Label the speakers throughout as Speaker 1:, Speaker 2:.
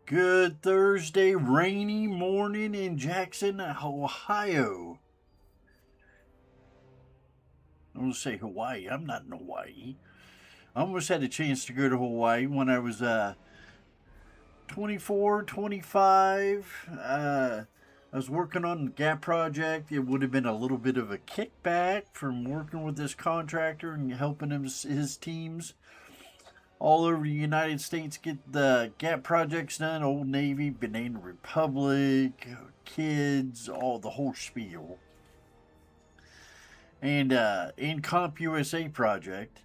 Speaker 1: Good Thursday, rainy morning in Jackson, Ohio. I want to say Hawaii. I'm not in Hawaii. I almost had a chance to go to Hawaii when I was 24, 25. I was working on the Gap project. It would have been a little bit of a kickback from working with this contractor and helping his teams all over the United States get the Gap projects done. Old Navy, Banana Republic, kids, all the whole spiel. And in Comp USA project.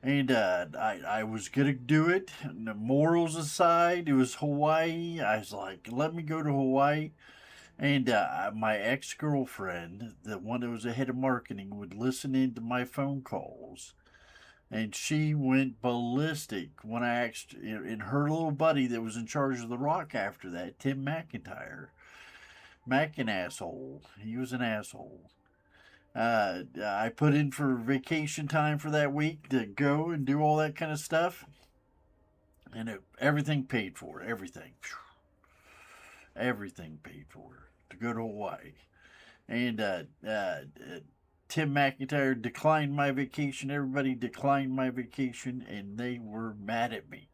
Speaker 1: And I was gonna do it. And the morals aside, it was Hawaii. I was like, let me go to Hawaii. And my ex girlfriend, the one that was the head of marketing, would listen into my phone calls. And she went ballistic when I asked, and her little buddy that was in charge of the rock after that, Tim McIntyre. Mac an asshole. He was an asshole. I put in for vacation time for that week to go and do all that kind of stuff. And everything paid for. Everything. Everything paid for to go to Hawaii. And Tim McIntyre declined my vacation. Everybody declined my vacation, and they were mad at me.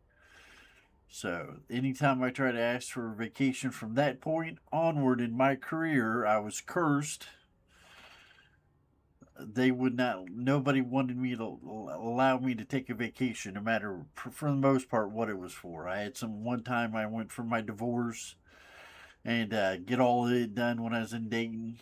Speaker 1: So, anytime I try to ask for a vacation from that point onward in my career, I was cursed. They would not, nobody wanted me to allow me to take a vacation, no matter, for the most part, what it was for. I had one time I went for my divorce and get all of it done when I was in Dayton.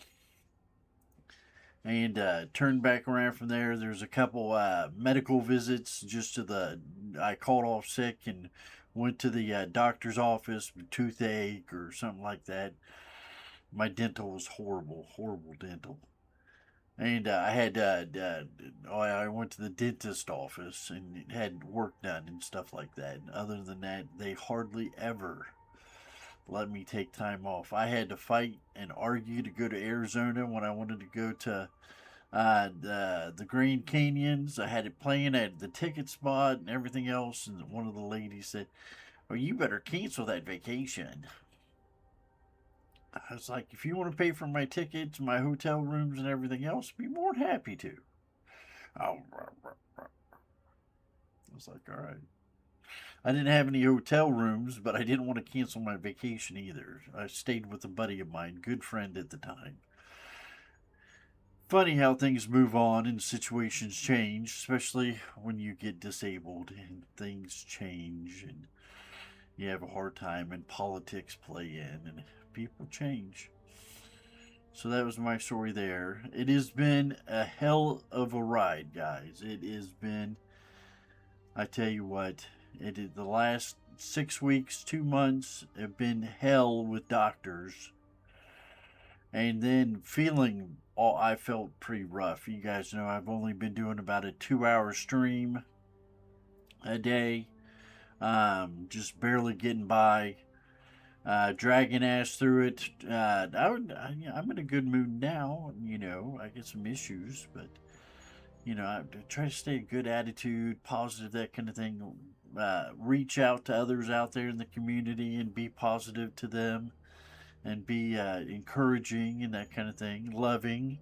Speaker 1: And turned back around from there. There's a couple medical visits just to I called off sick and went to the doctor's office with toothache or something like that. My dental was horrible, horrible dental. And I went to the dentist office and had work done and stuff like that. And other than that, they hardly ever let me take time off. I had to fight and argue to go to Arizona when I wanted to go to the Grand Canyons. I had it playing at the ticket spot and everything else. And one of the ladies said, "Well, you better cancel that vacation." I was like, if you want to pay for my tickets, my hotel rooms, and everything else, be more than happy to. Oh, I was like, all right. I didn't have any hotel rooms, but I didn't want to cancel my vacation either. I stayed with a buddy of mine, good friend at the time. Funny how things move on and situations change, especially when you get disabled and things change and you have a hard time and politics play in and people change. So that was my story there. It has been a hell of a ride, guys. It has been, I tell you what, it is the last 6 weeks, 2 months have been hell with doctors. And then I felt pretty rough. You guys know I've only been doing about a 2 hour stream a day. Just barely getting by. Dragging ass through it. I'm in a good mood now. I get some issues, but I try to stay a good attitude, positive, that kind of thing. Reach out to others out there in the community and be positive to them, and be encouraging and that kind of thing, loving.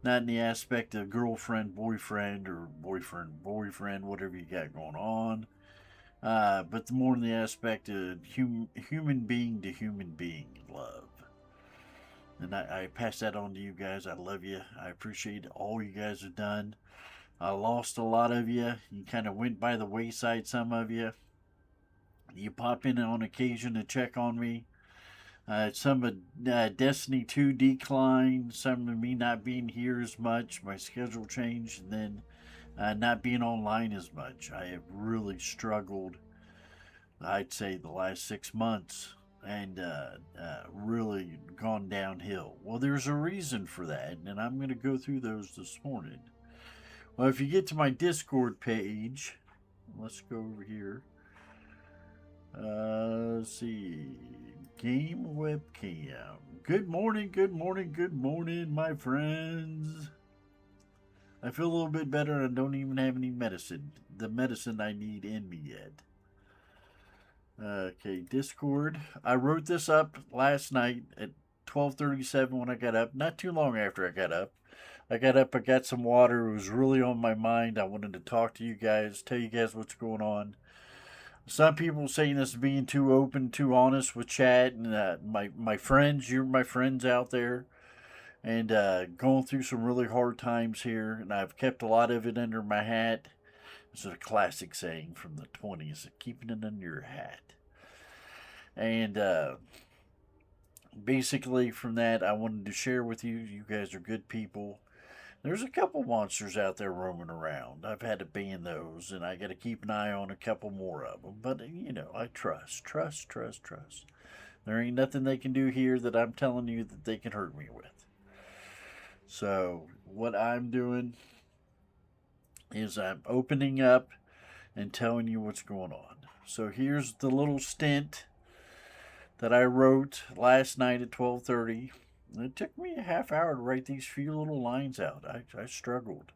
Speaker 1: Not in the aspect of girlfriend, boyfriend, or boyfriend, whatever you got going on. But more in the aspect of human being to human being love. And I pass that on to you guys. I love you. I appreciate all you guys have done. I lost a lot of you. You kind of went by the wayside, some of you. You pop in on occasion to check on me. Some of Destiny 2 declined. Some of me not being here as much. My schedule changed. And then not being online as much. I have really struggled, I'd say, the last 6 months, and really gone downhill. Well, there's a reason for that, and I'm going to go through those this morning. Well, if you get to my Discord page, let's go over here. Let's see. Game webcam. Good morning, good morning, good morning, my friends. I feel a little bit better. I don't even have any medicine. The medicine I need in me yet. Okay, Discord. I wrote this up last night at 12:37 when I got up. Not too long after I got up. I got up, I got some water. It was really on my mind. I wanted to talk to you guys, tell you guys what's going on. Some people saying this being too open, too honest with chat, and my friends, you're my friends out there, and going through some really hard times here, and I've kept a lot of it under my hat. This is a classic saying from the 20s, keeping it under your hat. And basically, from that, I wanted to share with you. You guys are good people. There's a couple monsters out there roaming around. I've had to ban those, and I got to keep an eye on a couple more of them. But, I trust. There ain't nothing they can do here that I'm telling you that they can hurt me with. So, what I'm doing is I'm opening up and telling you what's going on. So, here's the little stint that I wrote last night at 12:30. It took me a half hour to write these few little lines out. I struggled.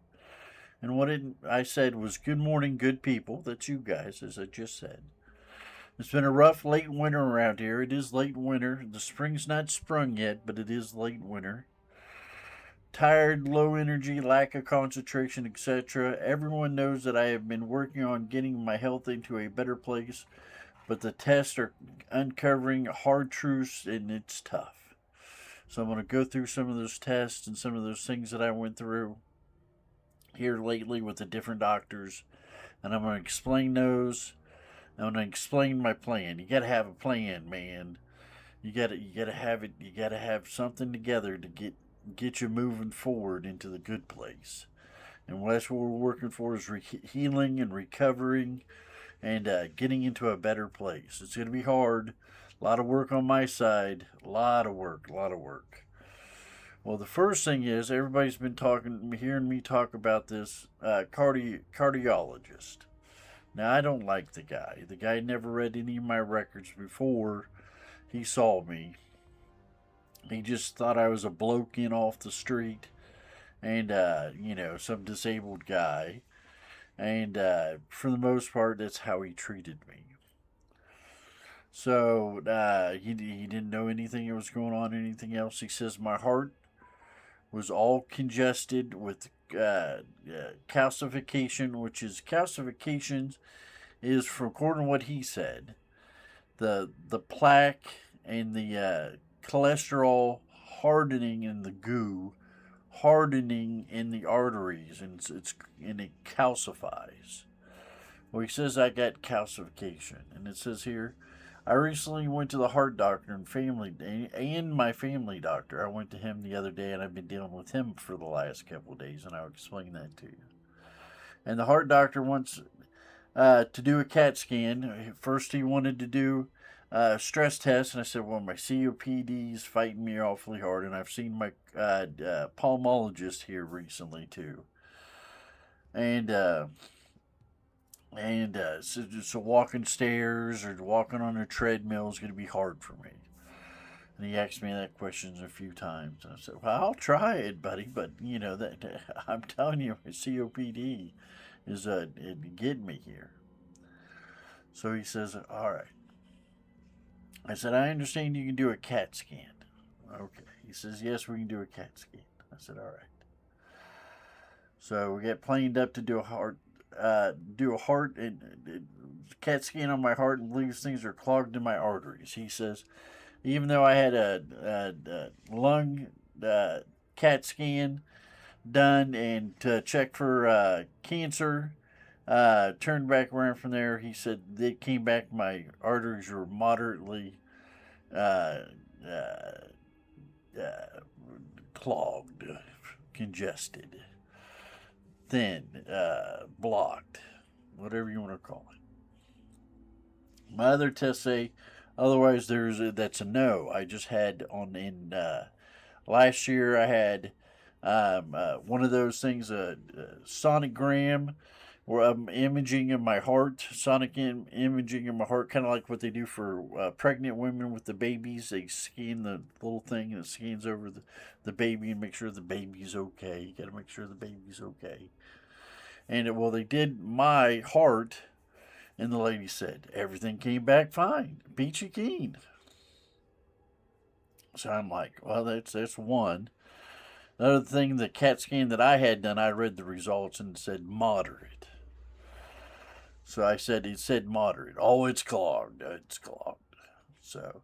Speaker 1: And I said was, good morning, good people. That's you guys, as I just said. It's been a rough late winter around here. It is late winter. The spring's not sprung yet, but it is late winter. Tired, low energy, lack of concentration, etc. Everyone knows that I have been working on getting my health into a better place, but the tests are uncovering hard truths and it's tough. So I'm going to go through some of those tests and some of those things that I went through here lately with the different doctors, and I'm going to explain those. I'm going to explain my plan. You got to have a plan, man. You got to have it. You got to have something together to get you moving forward into the good place. And that's what we're working for is healing and recovering and getting into a better place. It's going to be hard. A lot of work on my side. A lot of work. A lot of work. Well, the first thing is everybody's been hearing me talk about this cardiologist. Now, I don't like the guy. The guy never read any of my records before he saw me. He just thought I was a bloke in off the street and, some disabled guy. And for the most part, that's how he treated me. So he didn't know anything that was going on, anything else. He says my heart was all congested with calcification, which is calcifications is, from according to what he said, the plaque and the cholesterol hardening in the goo, hardening in the arteries, and it calcifies. Well, he says I got calcification, and it says here, I recently went to the heart doctor and my family doctor. I went to him the other day, and I've been dealing with him for the last couple of days, and I'll explain that to you. And the heart doctor wants to do a CAT scan. First, he wanted to do a stress test, and I said, well, my COPD is fighting me awfully hard, and I've seen my pulmonologist here recently, too. And so walking stairs or walking on a treadmill is going to be hard for me. And he asked me that question a few times. And I said, well, I'll try it, buddy, but that I'm telling you, my COPD is getting me here. So he says, all right. I said, I understand you can do a CAT scan. Okay. He says, yes, we can do a CAT scan. I said, all right. So we get planed up to do a heart and CAT scan on my heart, and believes things are clogged in my arteries. He says, even though I had a lung CAT scan done and to check for cancer, turned back around from there. He said they came back. My arteries were moderately uh, uh, clogged, congested, thin, blocked, whatever you want to call it. My other tests say otherwise. That's a no. I just had last year. I had one of those things, a sonogram, where I'm imaging in my heart, imaging in my heart, kind of like what they do for pregnant women with the babies. They scan the little thing and it scans over the baby and make sure the baby's okay. You got to make sure the baby's okay. And they did my heart, And the lady said, everything came back fine, peachy keen. So I'm like, well, that's one. The other thing, the CAT scan that I had done, I read the results and it said moderate. So I said, it said moderate. Oh, it's clogged. It's clogged. So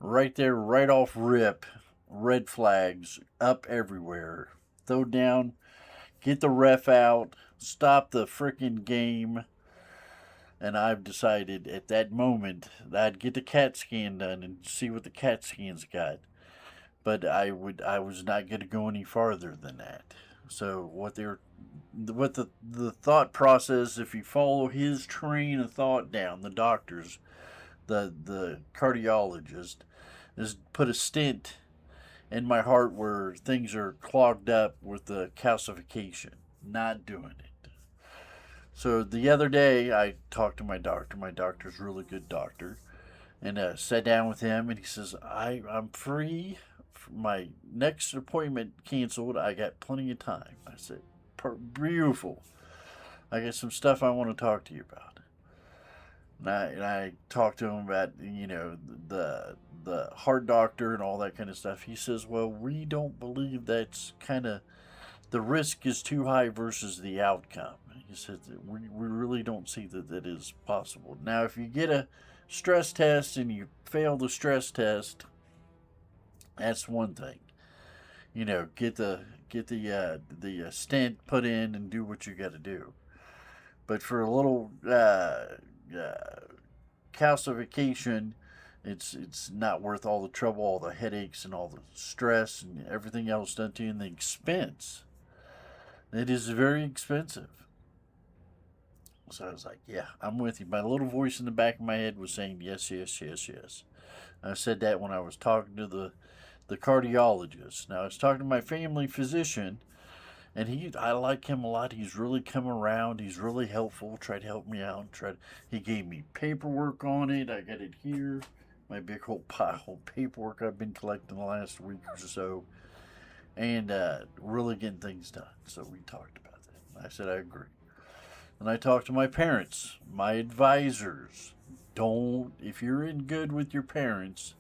Speaker 1: right there, right off rip, red flags up everywhere. Throw down, get the ref out, stop the freaking game. And I've decided at that moment that I'd get the CAT scan done and see what the CAT scan's got. But I was not going to go any farther than that. So what the thought process, if you follow his train of thought down, the doctors, the cardiologist, is put a stent in my heart where things are clogged up with the calcification. Not doing it. So the other day I talked to my doctor. My doctor's a really good doctor, and sat down with him, and he says, I'm free. My next appointment canceled. I got plenty of time. I said, beautiful. I got some stuff I want to talk to you about. And I talked to him about, the heart doctor and all that kind of stuff. He says, well, we don't believe that's kind of, the risk is too high versus the outcome. He said, we really don't see that that is possible. Now, if you get a stress test and you fail the stress test, that's one thing. Get the stent put in and do what you got to do. But for a little calcification, it's not worth all the trouble, all the headaches, and all the stress and everything else done to you, and the expense. It is very expensive. So I was like, yeah, I'm with you. My little voice in the back of my head was saying yes, yes, yes, yes. I said that when I was talking to the cardiologist. Now I was talking to my family physician, and I like him a lot. He's really come around. He's really helpful. Tried to help me out. He gave me paperwork on it. I got it here. My big whole pile of paperwork I've been collecting the last week or so, and really getting things done. So we talked about that. I said I agree. And I talked to my parents, my advisors. If you're in good with your parents,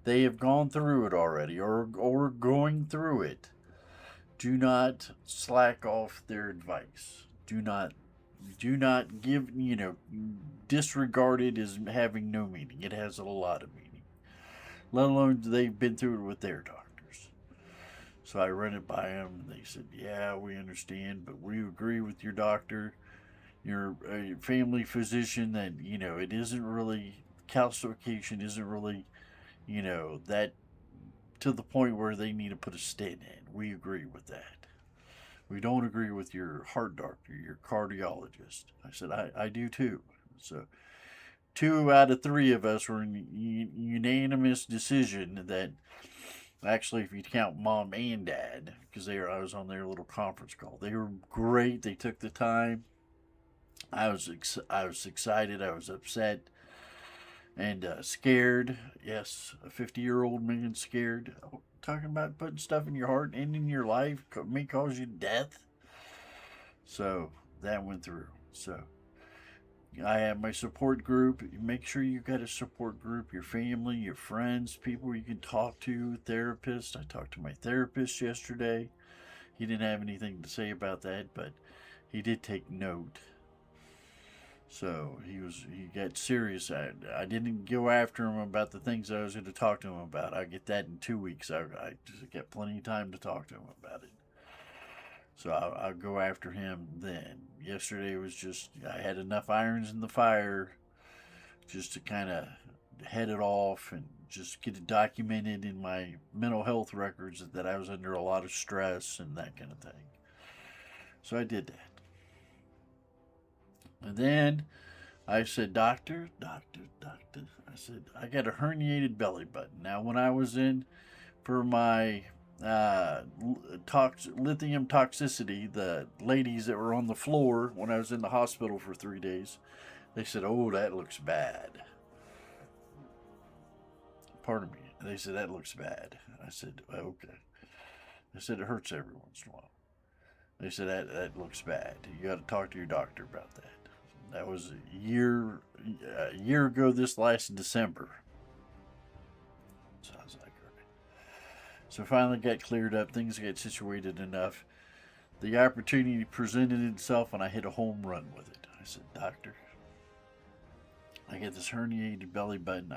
Speaker 1: they have gone through it already or going through it. Do not slack off their advice. Do not disregard it as having no meaning. It has a lot of meaning. Let alone they've been through it with their doctors. So I ran it by them, and they said, yeah, we understand, but we agree with your doctor, your family physician, that, it isn't really, calcification isn't really, that to the point where they need to put a stent in. We agree with that. We don't agree with your heart doctor, your cardiologist. I said, I do too. So 2 out of 3 of us were in unanimous decision that, actually, if you count mom and dad, because I was on their little conference call, they were great. They took the time. I was excited. I was upset and scared. Yes, a 50-year-old man scared. Talking about putting stuff in your heart, ending your life, may cause you death. So that went through. So I have my support group. Make sure you got a support group, your family, your friends, people you can talk to, therapists. I talked to my therapist yesterday. He didn't have anything to say about that, but he did take note. So he got serious. I didn't go after him about the things I was going to talk to him about. I get that in 2 weeks. I just got plenty of time to talk to him about it. So I'll go after him then. Yesterday was just, I had enough irons in the fire just to kind of head it off and just get it documented in my mental health records that I was under a lot of stress and that kind of thing. So I did that. And then I said, doctor, I said, I got a herniated belly button. Now, when I was in for my lithium toxicity, the ladies that were on the floor when I was in the hospital for 3 days, they said, oh, that looks bad. Pardon me. They said, that looks bad. I said, okay. I said, it hurts every once in a while. They said, that looks bad. You got to talk to your doctor about that. That was a year ago this last December. Sounds like right. So finally got cleared up. Things got situated enough. The opportunity presented itself, and I hit a home run with it. I said, "Doctor, I get this herniated belly button.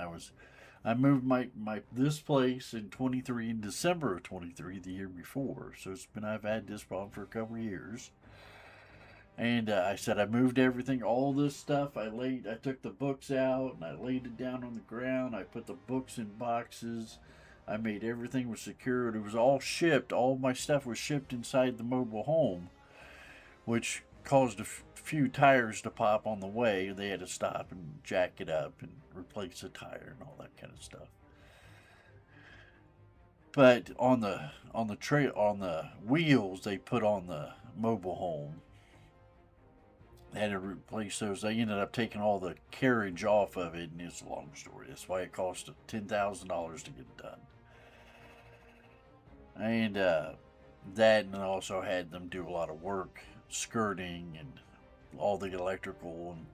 Speaker 1: I moved my this place in 23 in December of 23 the year before. So I've had this problem for a couple of years. And I said I moved everything, all this stuff. I took the books out and I laid it down on the ground. I put the books in boxes. I made everything was secured. It was all shipped. All my stuff was shipped inside the mobile home, which caused a few tires to pop on the way. They had to stop and jack it up and replace the tire and all that kind of stuff. But on the wheels they put on the mobile home, they had to replace those. They ended up taking all the carriage off of it, and it's a long story. That's why it cost $10,000 to get it done. And that, and also had them do a lot of work, skirting and all the electrical and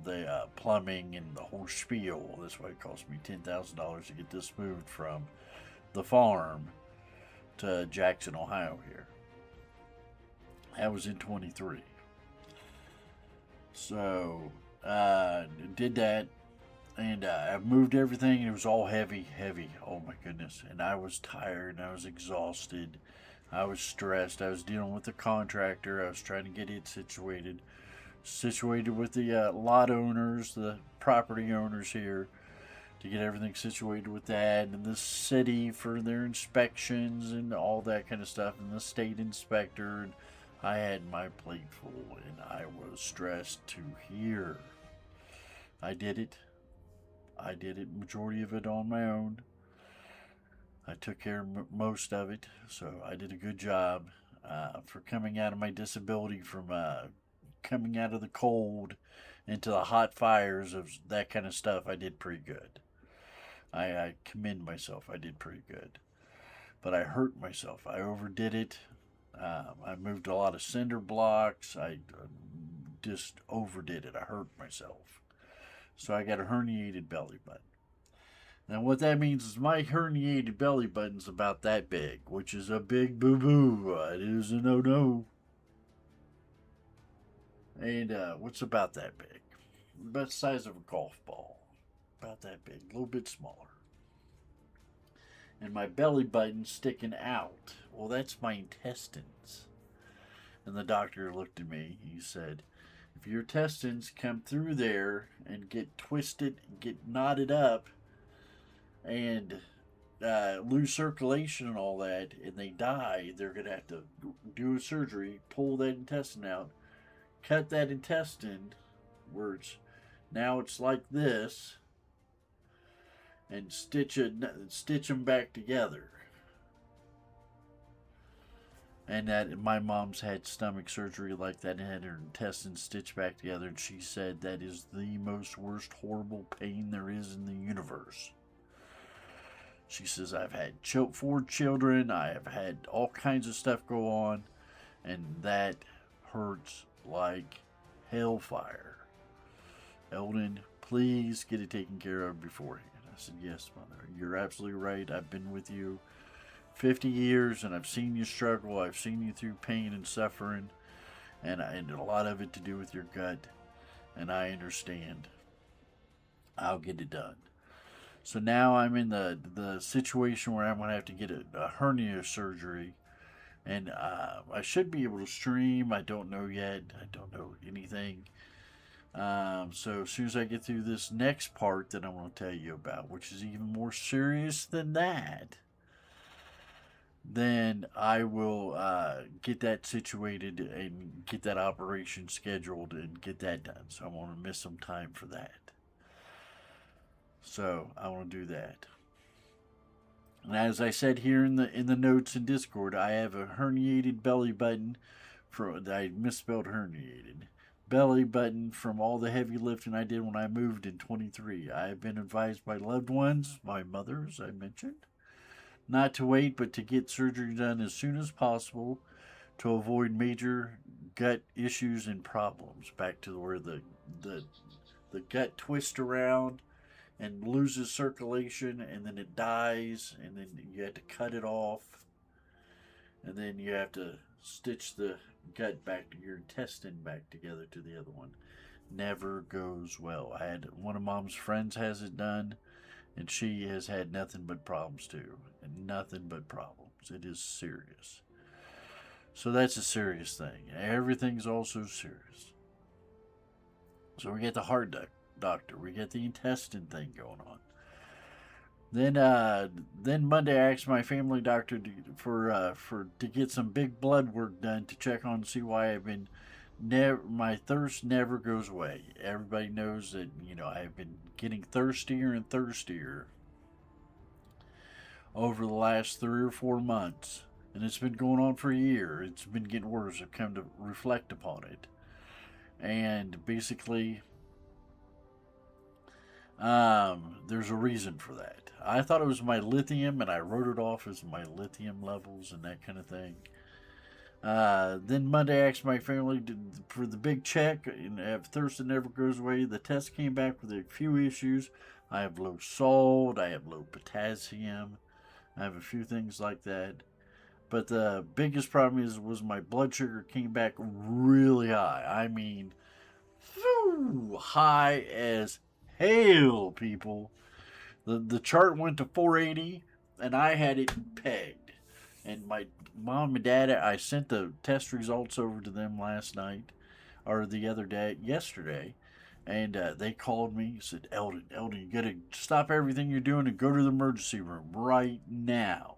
Speaker 1: the plumbing and the whole spiel. That's why it cost me $10,000 to get this moved from the farm to Jackson, Ohio here. That was in 23. So, did that, and I moved everything, and it was all heavy, heavy. Oh my goodness. And I was tired, and I was exhausted. I was stressed. I was dealing with the contractor. I was trying to get it situated with the lot owners, the property owners here, to get everything situated with that, and the city for their inspections and all that kind of stuff, and the state inspector. And I had my plate full, and I was stressed to here. I did it. Majority of it on my own. I took care of most of it, so I did a good job for coming out of my disability, from coming out of the cold into the hot fires of that kind of stuff. I did pretty good. I commend myself. I did pretty good. But I hurt myself. I overdid it. I moved a lot of cinder blocks. I just overdid it. I hurt myself. So I got a herniated belly button. Now, what that means is my herniated belly button's about that big, which is a big boo boo. It is a no no. And what's about that big? About the size of a golf ball. About that big, a little bit smaller. And my belly button sticking out. Well, that's my intestines. And the doctor looked at me. He said, if your intestines come through there and get twisted, get knotted up, and lose circulation and all that, and they die, they're going to have to do a surgery, pull that intestine out, cut that intestine where now it's like this, and stitch them back together. And that my mom's had stomach surgery like that and had her intestines stitched back together, and she said that is the most worst horrible pain there is in the universe. She says, I've had 4 children, I have had all kinds of stuff go on, and that hurts like hellfire. Eldon, please get it taken care of beforehand. I said, yes, Mother, you're absolutely right. I've been with you 50 years, and I've seen you struggle. I've seen you through pain and suffering, and a lot of it to do with your gut, and I understand. I'll get it done. So now I'm in the situation where I'm going to have to get a hernia surgery, and I should be able to stream. I don't know yet. I don't know anything. So as soon as I get through this next part that I'm going to tell you about, which is even more serious than that, then I will get that situated and get that operation scheduled and get that done. So I'm going to miss some time for that. So I want to do that. And as I said here in the notes in Discord, I have a herniated belly button. I misspelled herniated. Belly button from all the heavy lifting I did when I moved in 23. I have been advised by loved ones, my mother, as I mentioned, not to wait, but to get surgery done as soon as possible to avoid major gut issues and problems. Back to where the the gut twists around and loses circulation, and then it dies, and then you have to cut it off, and then you have to stitch the gut back to your intestine back together to the other one. Never goes well. I had one of mom's friends has it done, and she has had nothing but problems too, and nothing but problems. It is serious. So that's a serious thing. Everything's also serious. So we get the doctor, we get the intestine thing going on. Then Monday I asked my family doctor for to get some big blood work done to check on and see why I've been my thirst never goes away. Everybody knows that I've been getting thirstier and thirstier over the last 3 or 4 months, and it's been going on for a year. It's been getting worse. I've come to reflect upon it, and basically, there's a reason for that. I thought it was my lithium, and I wrote it off as my lithium levels and that kind of thing. Then Monday, I asked my family for the big check, and if thirst never goes away, the test came back with a few issues. I have low salt, I have low potassium, I have a few things like that. But the biggest problem was my blood sugar came back really high. I mean, high as hell, people. The chart went to 480, and I had it pegged. And my mom and dad, I sent the test results over to them last night, or the other day, yesterday, and they called me and said, Eldon, you gotta stop everything you're doing and go to the emergency room right now,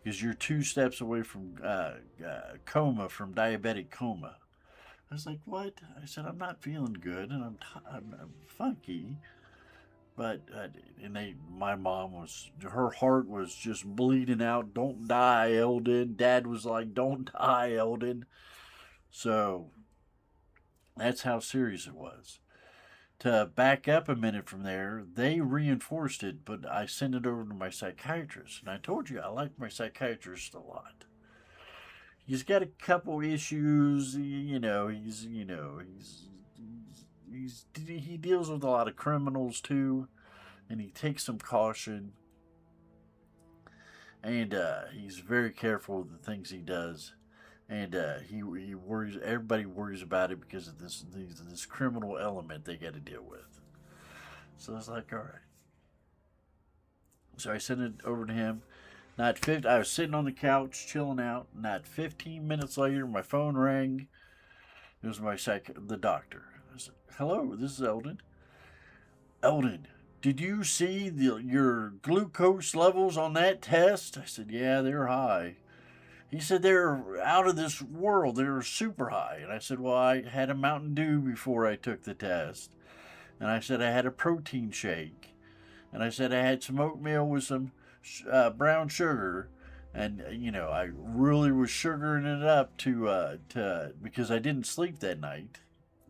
Speaker 1: because you're 2 steps away from coma, from diabetic coma. I was like, what? I said, I'm not feeling good, and I'm funky. But my mom her heart was just bleeding out. Don't die, Eldon. Dad was like, don't die, Eldon. So that's how serious it was. To back up a minute from there, they reinforced it, but I sent it over to my psychiatrist. And I told you I like my psychiatrist a lot. He's got a couple issues, he deals with a lot of criminals too, and he takes some caution, and he's very careful with the things he does, and he worries. Everybody worries about it because of this criminal element they got to deal with. So I was like, all right. So I sent it over to him. I was sitting on the couch chilling out. Not 15 minutes later, my phone rang. It was the doctor. I said, "Hello, this is Eldon. Eldon, did you see your glucose levels on that test?" I said, "Yeah, they're high." He said, "They're out of this world. They're super high." And I said, "Well, I had a Mountain Dew before I took the test." And I said, "I had a protein shake." And I said, "I had some oatmeal with some brown sugar." And I really was sugaring it up to because I didn't sleep that night.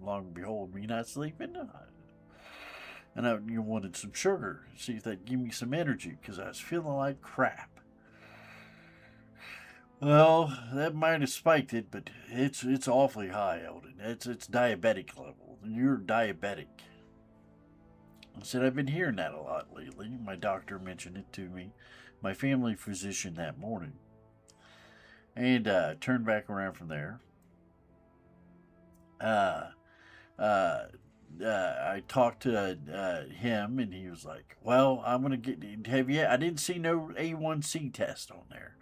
Speaker 1: Long and behold, me not sleeping, and I wanted some sugar, see if that'd give me some energy, because I was feeling like crap. Well, that might have spiked it, but it's awfully high, Eldon. It's diabetic level. You're diabetic. I said, I've been hearing that a lot lately. My doctor mentioned it to me, my family physician that morning. And turned back around from there. Uh, uh, I talked to him, and he was like, "Well, I'm gonna have you. I didn't see no A1C test on there,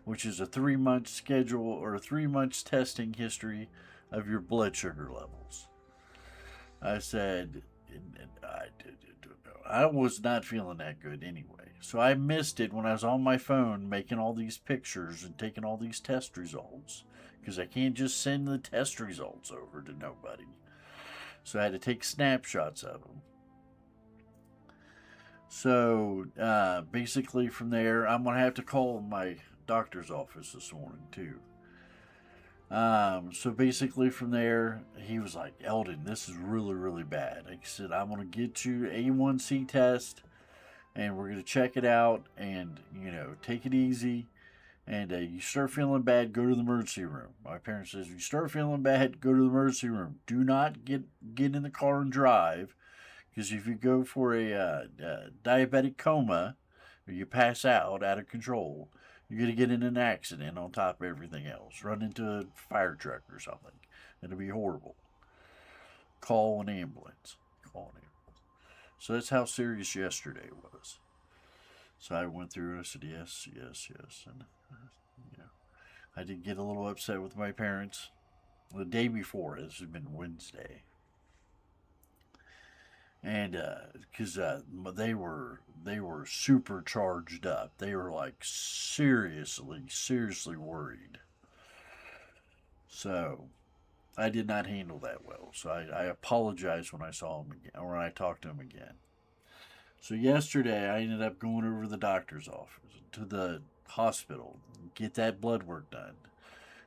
Speaker 1: which is a 3 month schedule or a 3 months testing history of your blood sugar levels." I said, I was not feeling that good anyway, so I missed it when I was on my phone making all these pictures and taking all these test results, because I can't just send the test results over to nobody. So I had to take snapshots of them. So basically, from there, I'm going to have to call my doctor's office this morning, too. So basically, from there, he was like, Eldon, this is really, really bad. He said, I'm going to get you A1C test, and we're going to check it out, and, take it easy. And you start feeling bad, go to the emergency room. My parents says, you start feeling bad, go to the emergency room. Do not get in the car and drive, because if you go for a diabetic coma, or you pass out of control, you're going to get in an accident on top of everything else. Run into a fire truck or something. It'll be horrible. Call an ambulance. Call an ambulance. So that's how serious yesterday was. So I went through and I said, yes, yes, yes. And, you know, I did get a little upset with my parents the day before. This had been Wednesday. And because they were super charged up, they were like seriously worried. So I did not handle that well. So I apologized when I saw him again, or when I talked to him again. So yesterday I ended up going over to the doctor's office, to the hospital, get that blood work done.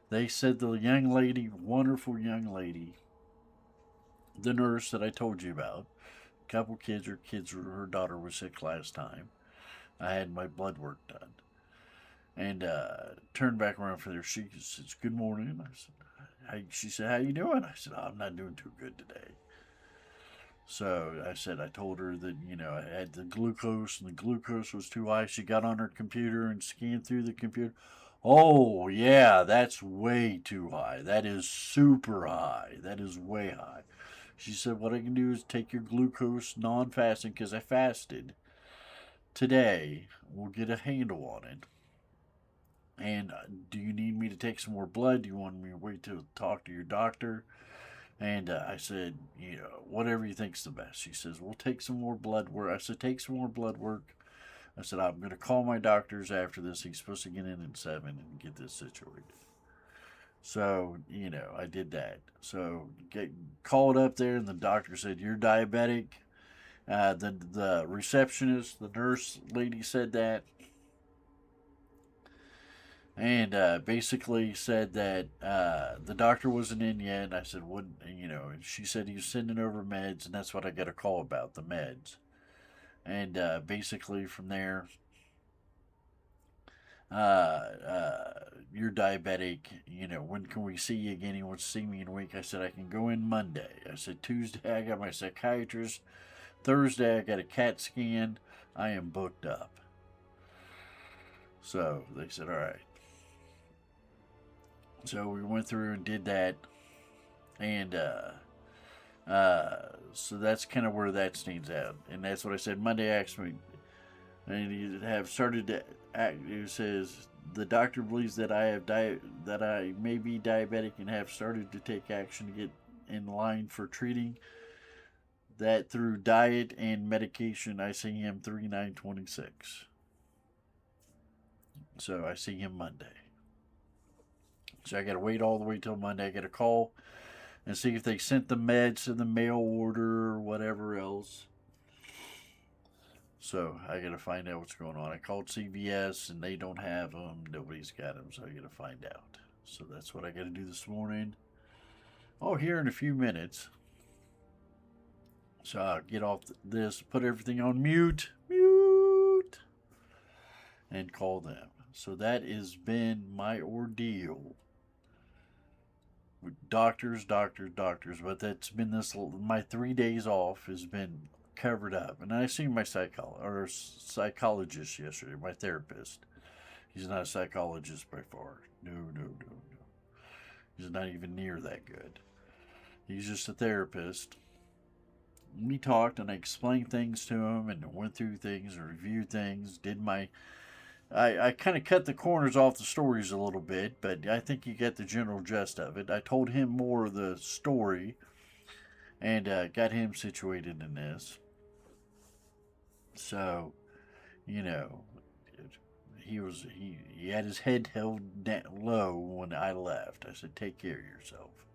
Speaker 1: They said the young lady, wonderful young lady, the nurse that I told you about, a couple kids, her daughter was sick last time. I had my blood work done. And turned back around for her. She says, good morning. She said, how you doing? I said, oh, I'm not doing too good today. So I told her that, I had the glucose and the glucose was too high. She got on her computer and scanned through the computer. Oh, yeah, that's way too high. That is super high. That is way high. She said, what I can do is take your glucose non-fasting, because I fasted today. We'll get a handle on it. And do you need me to take some more blood? Do you want me to wait to talk to your doctor? And I said, whatever you think's the best. She says, we'll take some more blood work. I said, take some more blood work. I said, I'm going to call my doctors after this. He's supposed to get in at 7 and get this situated. So, I did that. So, called up there, and the doctor said, you're diabetic. The receptionist, the nurse lady said that. And basically said that the doctor wasn't in yet. And I said, what, and she said he was sending over meds, and that's what I got a call about, the meds. And basically from there, you're diabetic, when can we see you again? He wants to see me in a week. I said, I can go in Monday. I said, Tuesday, I got my psychiatrist. Thursday, I got a CAT scan. I am booked up. So they said, all right. So we went through and did that, and so that's kind of where that stands out. And that's what I said. Monday asked me, and he have started to act. It says the doctor believes that that I may be diabetic and have started to take action to get in line for treating that through diet and medication. I see him 3/9/26. So I see him Monday. So I got to wait all the way till Monday. I got to call and see if they sent the meds in the mail order or whatever else. So I got to find out what's going on. I called CVS and they don't have them. Nobody's got them. So I got to find out. So that's what I got to do this morning. Oh, here in a few minutes. So I'll get off this, put everything on mute, and call them. So that has been my ordeal. Doctors, but that's been my 3 days off has been covered up. And I seen my psychologist yesterday, my therapist. He's not a psychologist by far. No. He's not even near that good. He's just a therapist. We talked and I explained things to him and went through things and reviewed things, I kind of cut the corners off the stories a little bit, but I think you get the general gist of it. I told him more of the story and got him situated in this. So, he had his head held low when I left. I said, take care of yourself.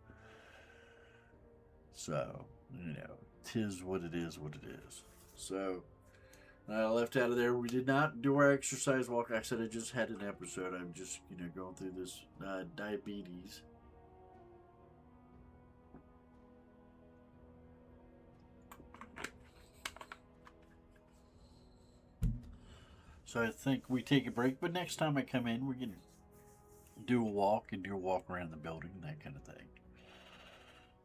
Speaker 1: So, 'tis what it is. So, I left out of there. We did not do our exercise walk. I said I just had an episode. I'm just, going through this diabetes. So I think we take a break. But next time I come in, we're going to do a walk and do a walk around the building, that kind of thing.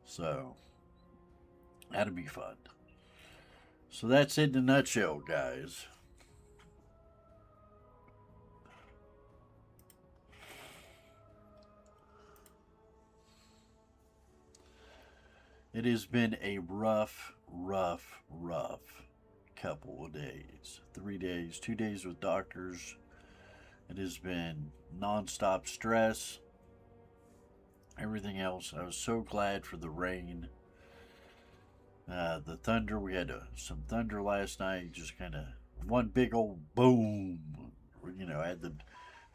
Speaker 1: So that'd be fun. So that's it in a nutshell, guys. It has been a rough couple of days. 3 days, 2 days with doctors. It has been nonstop stress. Everything else. I was so glad for the rain. The thunder. We had some thunder last night. Just kind of one big old boom.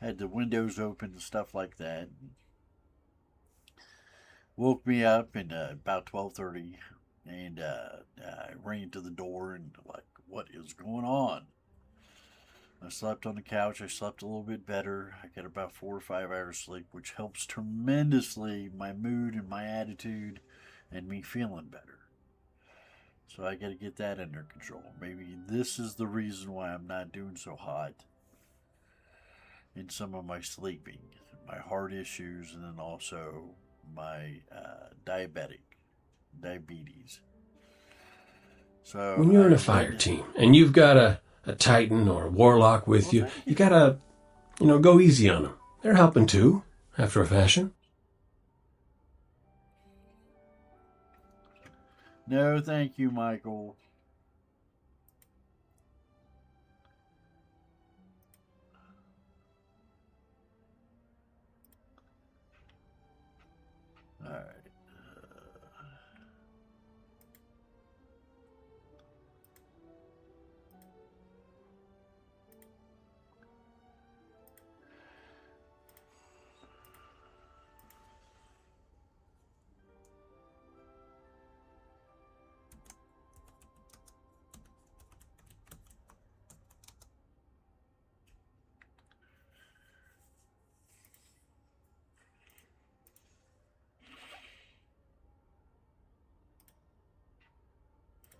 Speaker 1: Had the windows open and stuff like that. Woke me up in about 12:30, and I ran to the door and like, what is going on? I slept on the couch. I slept a little bit better. I got about 4 or 5 hours sleep, which helps tremendously my mood and my attitude and me feeling better. So I got to get that under control. Maybe this is the reason why I'm not doing so hot in some of my sleeping, my heart issues, and then also my diabetes. So
Speaker 2: When you're in a fire team and you've got a Titan or a Warlock with you, you gotta, go easy on them. They're helping too, after a fashion.
Speaker 1: No, thank you, Michael. All right.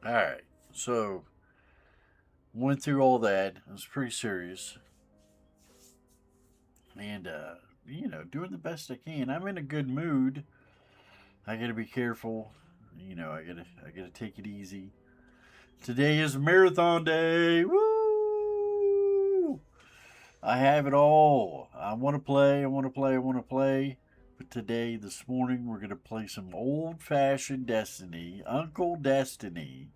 Speaker 1: All right. So went through all that. It was pretty serious, and doing the best I can. I'm in a good mood. I got to be careful. I gotta take it easy. Today is marathon day. Woo! I have it all. I want to play. I want to play. I want to play. But today, this morning, we're gonna play some old-fashioned Destiny, Uncle Destiny,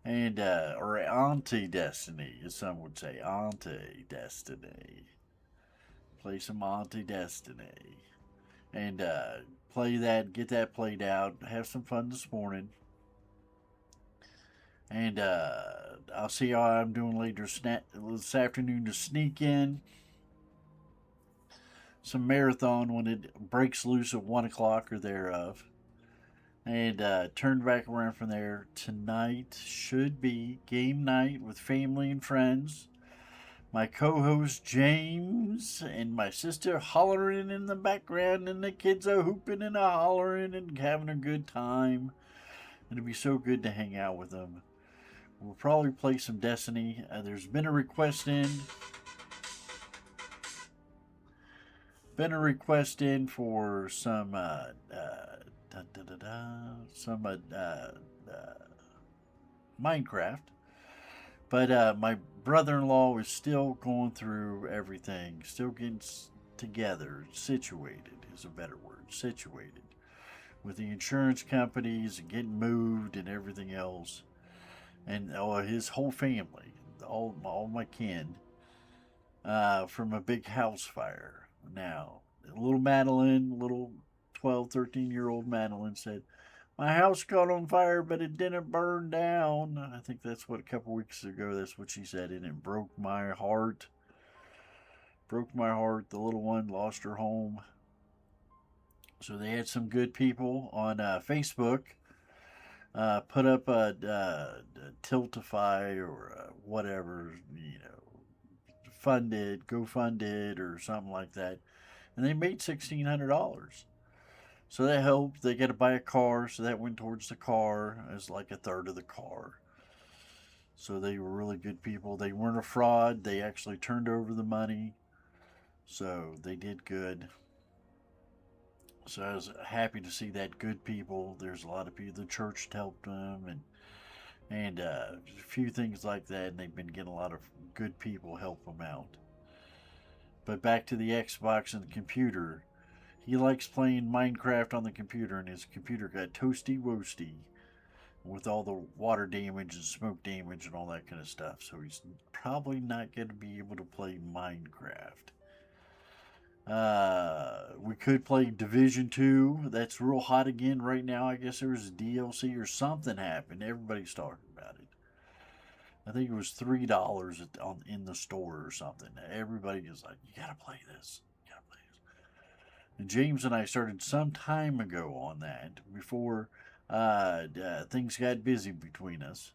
Speaker 1: and or Auntie Destiny, as some would say, Auntie Destiny. Play some Auntie Destiny, and play that. Get that played out. Have some fun this morning. And I'll see how I'm doing later this afternoon to sneak in some marathon when it breaks loose at 1 o'clock or thereof. And turn back around from there. Tonight should be game night with family and friends. My co host James and my sister hollering in the background, and the kids are hooping and a hollering and having a good time. It'll be so good to hang out with them. We'll probably play some Destiny. There's been a request in. For some Minecraft, but my brother-in-law is still going through everything, still getting together, situated is a better word, situated with the insurance companies and getting moved and everything else, and his whole family, all my kin, from a big house fire. Now, little Madeline, little 12, 13-year-old Madeline said, my house caught on fire, but it didn't burn down. I think that's what a couple weeks ago, that's what she said, and it broke my heart. Broke my heart. The little one lost her home. So they had some good people on Facebook put up a Tiltify or whatever, funded, go funded or something like that, and they made $1,600. So that helped. They got to buy a car, so that went towards the car as like a third of the car. So they were really good people. They weren't a fraud. They actually turned over the money. So they did good. So I was happy to see that good people. There's a lot of people. The church helped them, and a few things like that. And they've been getting a lot of good people help them out. But back to the Xbox and the computer. He likes playing Minecraft on the computer, and his computer got toasty woasty with all the water damage and smoke damage and all that kind of stuff. So he's probably not going to be able to play Minecraft. We could play Division 2. That's real hot again right now. I guess there was a DLC or something happened. Everybody's talking about it. I think it was $3 in the store or something. Everybody is like, you gotta play this. You gotta play this. And James and I started some time ago on that before things got busy between us.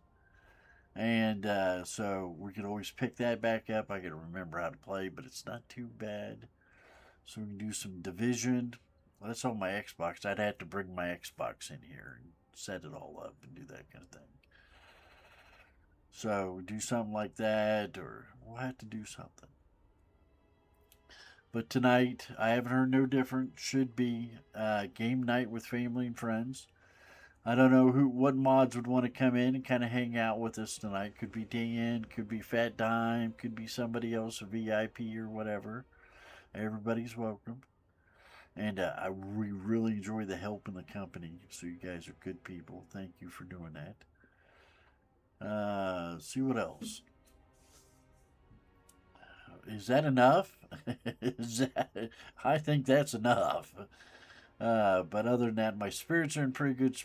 Speaker 1: And so we could always pick that back up. I gotta remember how to play, but it's not too bad. So we can do some Division. Well, that's on my Xbox. I'd have to bring my Xbox in here and set it all up and do that kind of thing. So do something like that, or we'll have to do something. But tonight, I haven't heard no different. Should be game night with family and friends. I don't know what mods would want to come in and kind of hang out with us tonight. Could be Dan, could be Fat Dime, could be somebody else, a VIP or whatever. Everybody's welcome. And we really enjoy the help in the company. So you guys are good people. Thank you for doing that. See what else. Is that enough? I think that's enough. But other than that, my spirits are in pretty good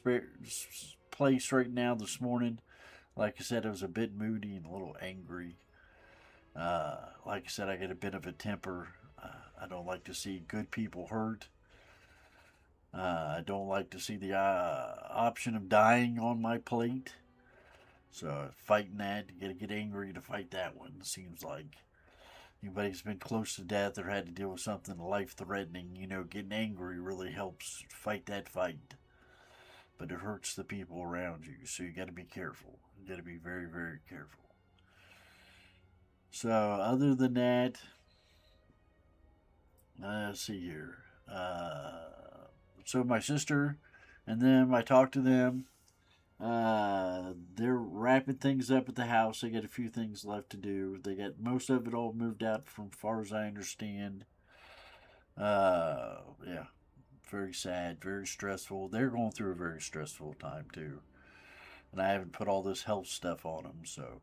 Speaker 1: place right now this morning. Like I said, I was a bit moody and a little angry. Like I said, I get a bit of a temper. I don't like to see good people hurt. I don't like to see the option of dying on my plate. So fighting that, you gotta get angry to fight that one. It seems like anybody who's been close to death or had to deal with something life-threatening, getting angry really helps fight that fight. But it hurts the people around you, so you gotta be careful. You gotta be very, very careful. So other than that, let's see here. So my sister and them, I talked to them. They're wrapping things up at the house. They got a few things left to do. They got most of it all moved out from far as I understand. Yeah, very sad, very stressful. They're going through a very stressful time too. And I haven't put all this health stuff on them, so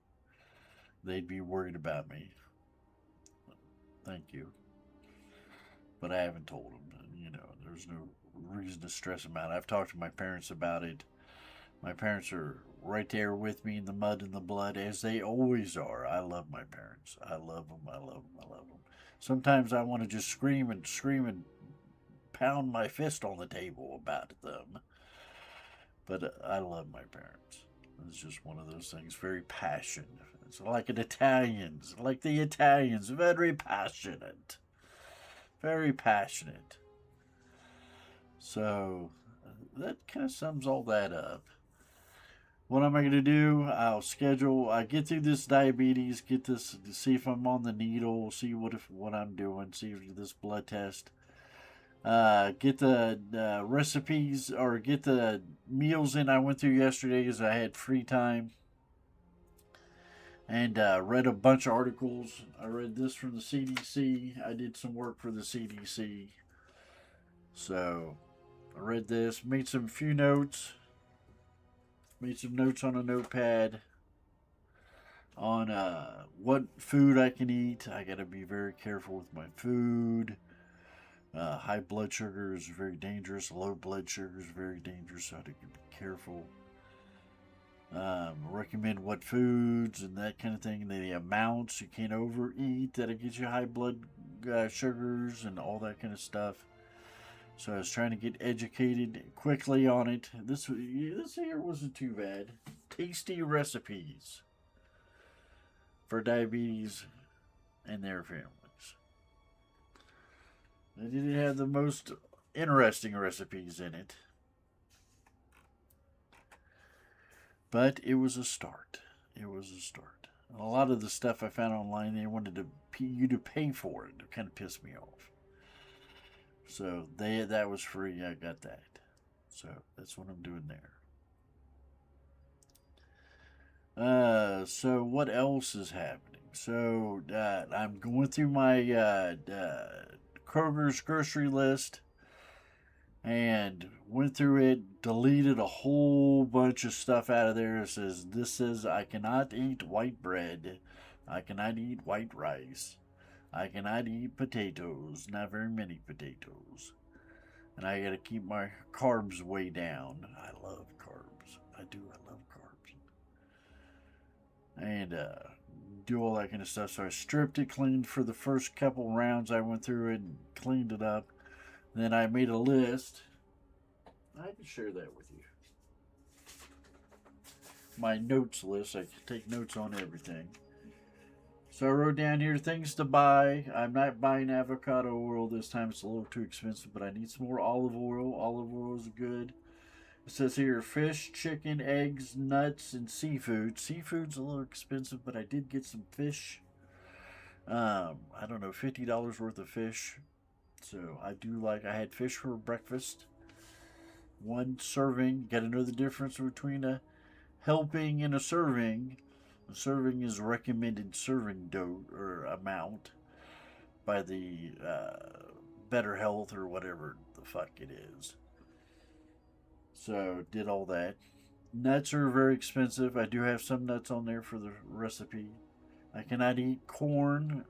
Speaker 1: they'd be worried about me. Thank you. But I haven't told them. There's no reason to stress them out. I've talked to my parents about it. My parents are right there with me in the mud and the blood, as they always are. I love my parents. I love them. I love them. I love them. Sometimes I want to just scream and pound my fist on the table about them. But I love my parents. It's just one of those things, very passionate. It's like the Italians, very passionate. Very passionate. So that kind of sums all that up. What am I going to do? I get through this diabetes, see if I'm on the needle, see what I'm doing, see if this blood test. Get the recipes or get the meals in I went through yesterday as I had free time. And read a bunch of articles. I read this from the CDC. I did some work for the CDC. So I read this, made some few notes. Made some notes on a notepad on what food I can eat. I got to be very careful with my food. High blood sugar is very dangerous. Low blood sugar is very dangerous, so I have to be careful. Recommend what foods and that kind of thing. The amounts you can't overeat that'll get you high blood sugars and all that kind of stuff. So I was trying to get educated quickly on it. This here wasn't too bad. Tasty recipes for diabetes and their families. They didn't have the most interesting recipes in it. But it was a start. It was a start. A lot of the stuff I found online, they wanted you to pay for it. It kind of pissed me off. So that was free. I got that. So that's what I'm doing there. So what else is happening? So I'm going through my Kroger's grocery list and went through it, deleted a whole bunch of stuff out of there. It says this says I cannot eat white bread, I cannot eat white rice, I cannot eat potatoes, not very many potatoes, and I got to keep my carbs way down. I love carbs. I do. I love carbs. And do all that kind of stuff. So I stripped it, cleaned for the first couple rounds. I went through it and cleaned it up. Then I made a list. I can share that with you. My notes list. I take notes on everything. So I wrote down here things to buy. I'm not buying avocado oil this time. It's a little too expensive, but I need some more olive oil. Olive oil is good. It says here fish, chicken, eggs, nuts, and seafood. Seafood's a little expensive, but I did get some fish. I don't know, $50 worth of fish. So I do like, I had fish for breakfast. One serving. Got to know the difference between a helping and a serving. A serving is recommended serving dose or amount by the Better Health or whatever the fuck it is. So did all that. Nuts are very expensive. I do have some nuts on there for the recipe. I cannot eat corn,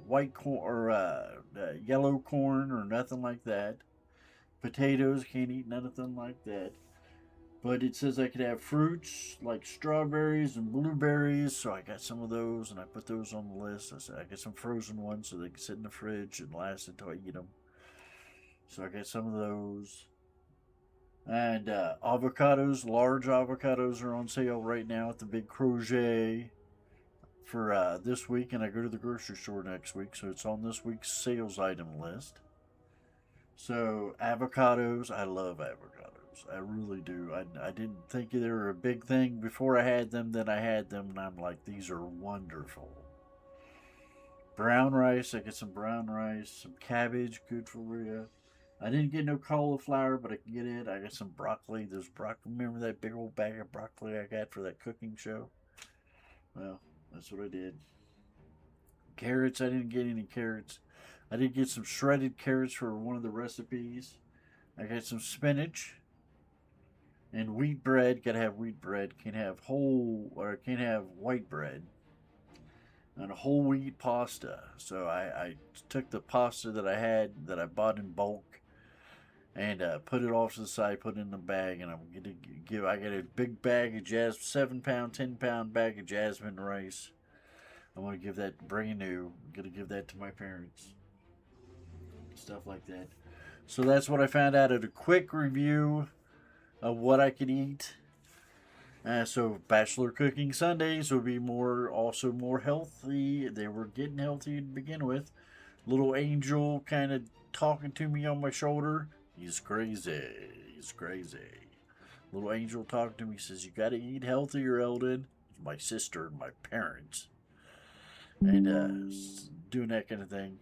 Speaker 1: white corn or yellow corn or nothing like that. Potatoes, can't eat nothing like that. But it says I could have fruits like strawberries and blueberries, so I got some of those and I put those on the list. I said I got some frozen ones so they can sit in the fridge and last until I eat them. So I got some of those. And avocados, large avocados are on sale right now at the Big Crochet for this week, and I go to the grocery store next week, so it's on this week's sales item list. So avocados, I love avocados. I really do. I didn't think they were a big thing before I had them. Then I had them, and I'm like, these are wonderful. Brown rice, I get some brown rice, some cabbage, good for you. I didn't get no cauliflower, but I can get it. I got some broccoli. There's broccoli. Remember that big old bag of broccoli I got for that cooking show? Well, that's what I did. Carrots, I didn't get any carrots. I did get some shredded carrots for one of the recipes. I got some spinach and wheat bread. Gotta have wheat bread. Can't have whole or can't have white bread. And a whole wheat pasta. So I took the pasta that I had that I bought in bulk and put it off to the side, put it in the bag, and I'm gonna give. I got a big bag of 7 pound, 10 pound bag of jasmine rice. I'm gonna give that brand new. I'm gonna give that to my parents. Stuff like that. So that's what I found out at a quick review of what I could eat. So Bachelor Cooking Sundays will be also more healthy. They were getting healthy to begin with. Little Angel kind of talking to me on my shoulder. He's crazy. He's crazy. Little Angel talking to me says, "You got to eat healthier, Eldon." My sister and my parents, and doing that kind of thing,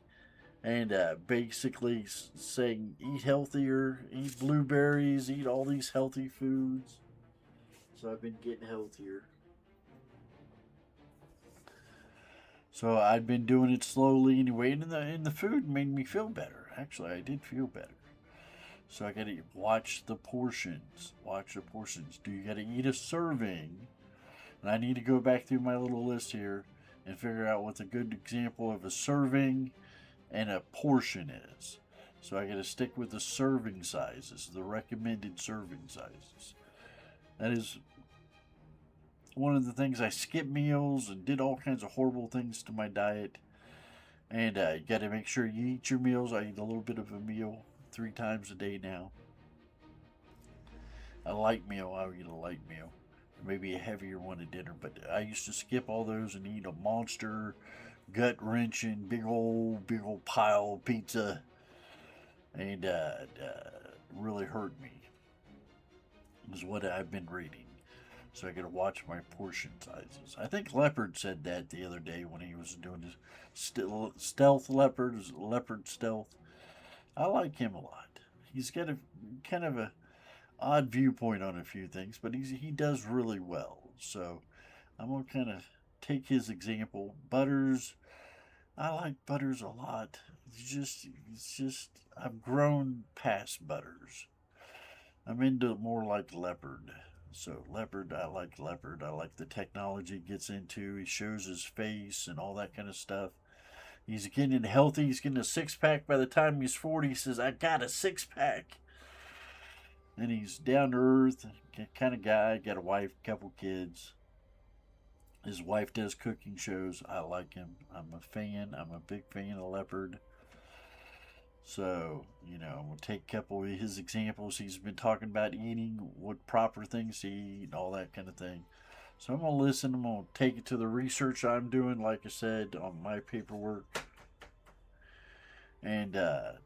Speaker 1: and basically saying, "Eat healthier, eat blueberries, eat all these healthy foods." So I've been getting healthier. So I've been doing it slowly anyway, and the food made me feel better. Actually, I did feel better. So I gotta watch the portions. Watch the portions. Do you gotta eat a serving? And I need to go back through my little list here and figure out what a good example of a serving and a portion is. So I gotta stick with the serving sizes, the recommended serving sizes. That is one of the things. I skipped meals and did all kinds of horrible things to my diet. And you got to make sure you eat your meals. I eat a little bit of a meal 3 times a day now. A light meal, I would eat a light meal. Maybe a heavier one at dinner. But I used to skip all those and eat a monster, gut wrenching, big old pile of pizza. And really hurt me. Is what I've been reading. So I got to watch my portion sizes. I think Leopard said that the other day when he was doing his stealth leopard stealth. I like him a lot. He's got a kind of a odd viewpoint on a few things, but he does really well. So I'm gonna kind of take his example. Butters, I like Butters a lot. It's just I've grown past Butters. I'm into more like Leopard. So Leopard, I like Leopard. I like the technology he gets into. He shows his face and all that kind of stuff. He's getting healthy. He's getting a six pack by the time he's 40. He says, I got a six pack. And he's down to earth kind of guy. Got a wife, couple kids. His wife does cooking shows. I like him. I'm a fan. I'm a big fan of Leopard. So, I'm going to take a couple of his examples. He's been talking about eating, what proper things to eat, and all that kind of thing. So I'm going to listen. I'm going to take it to the research I'm doing, like I said, on my paperwork, and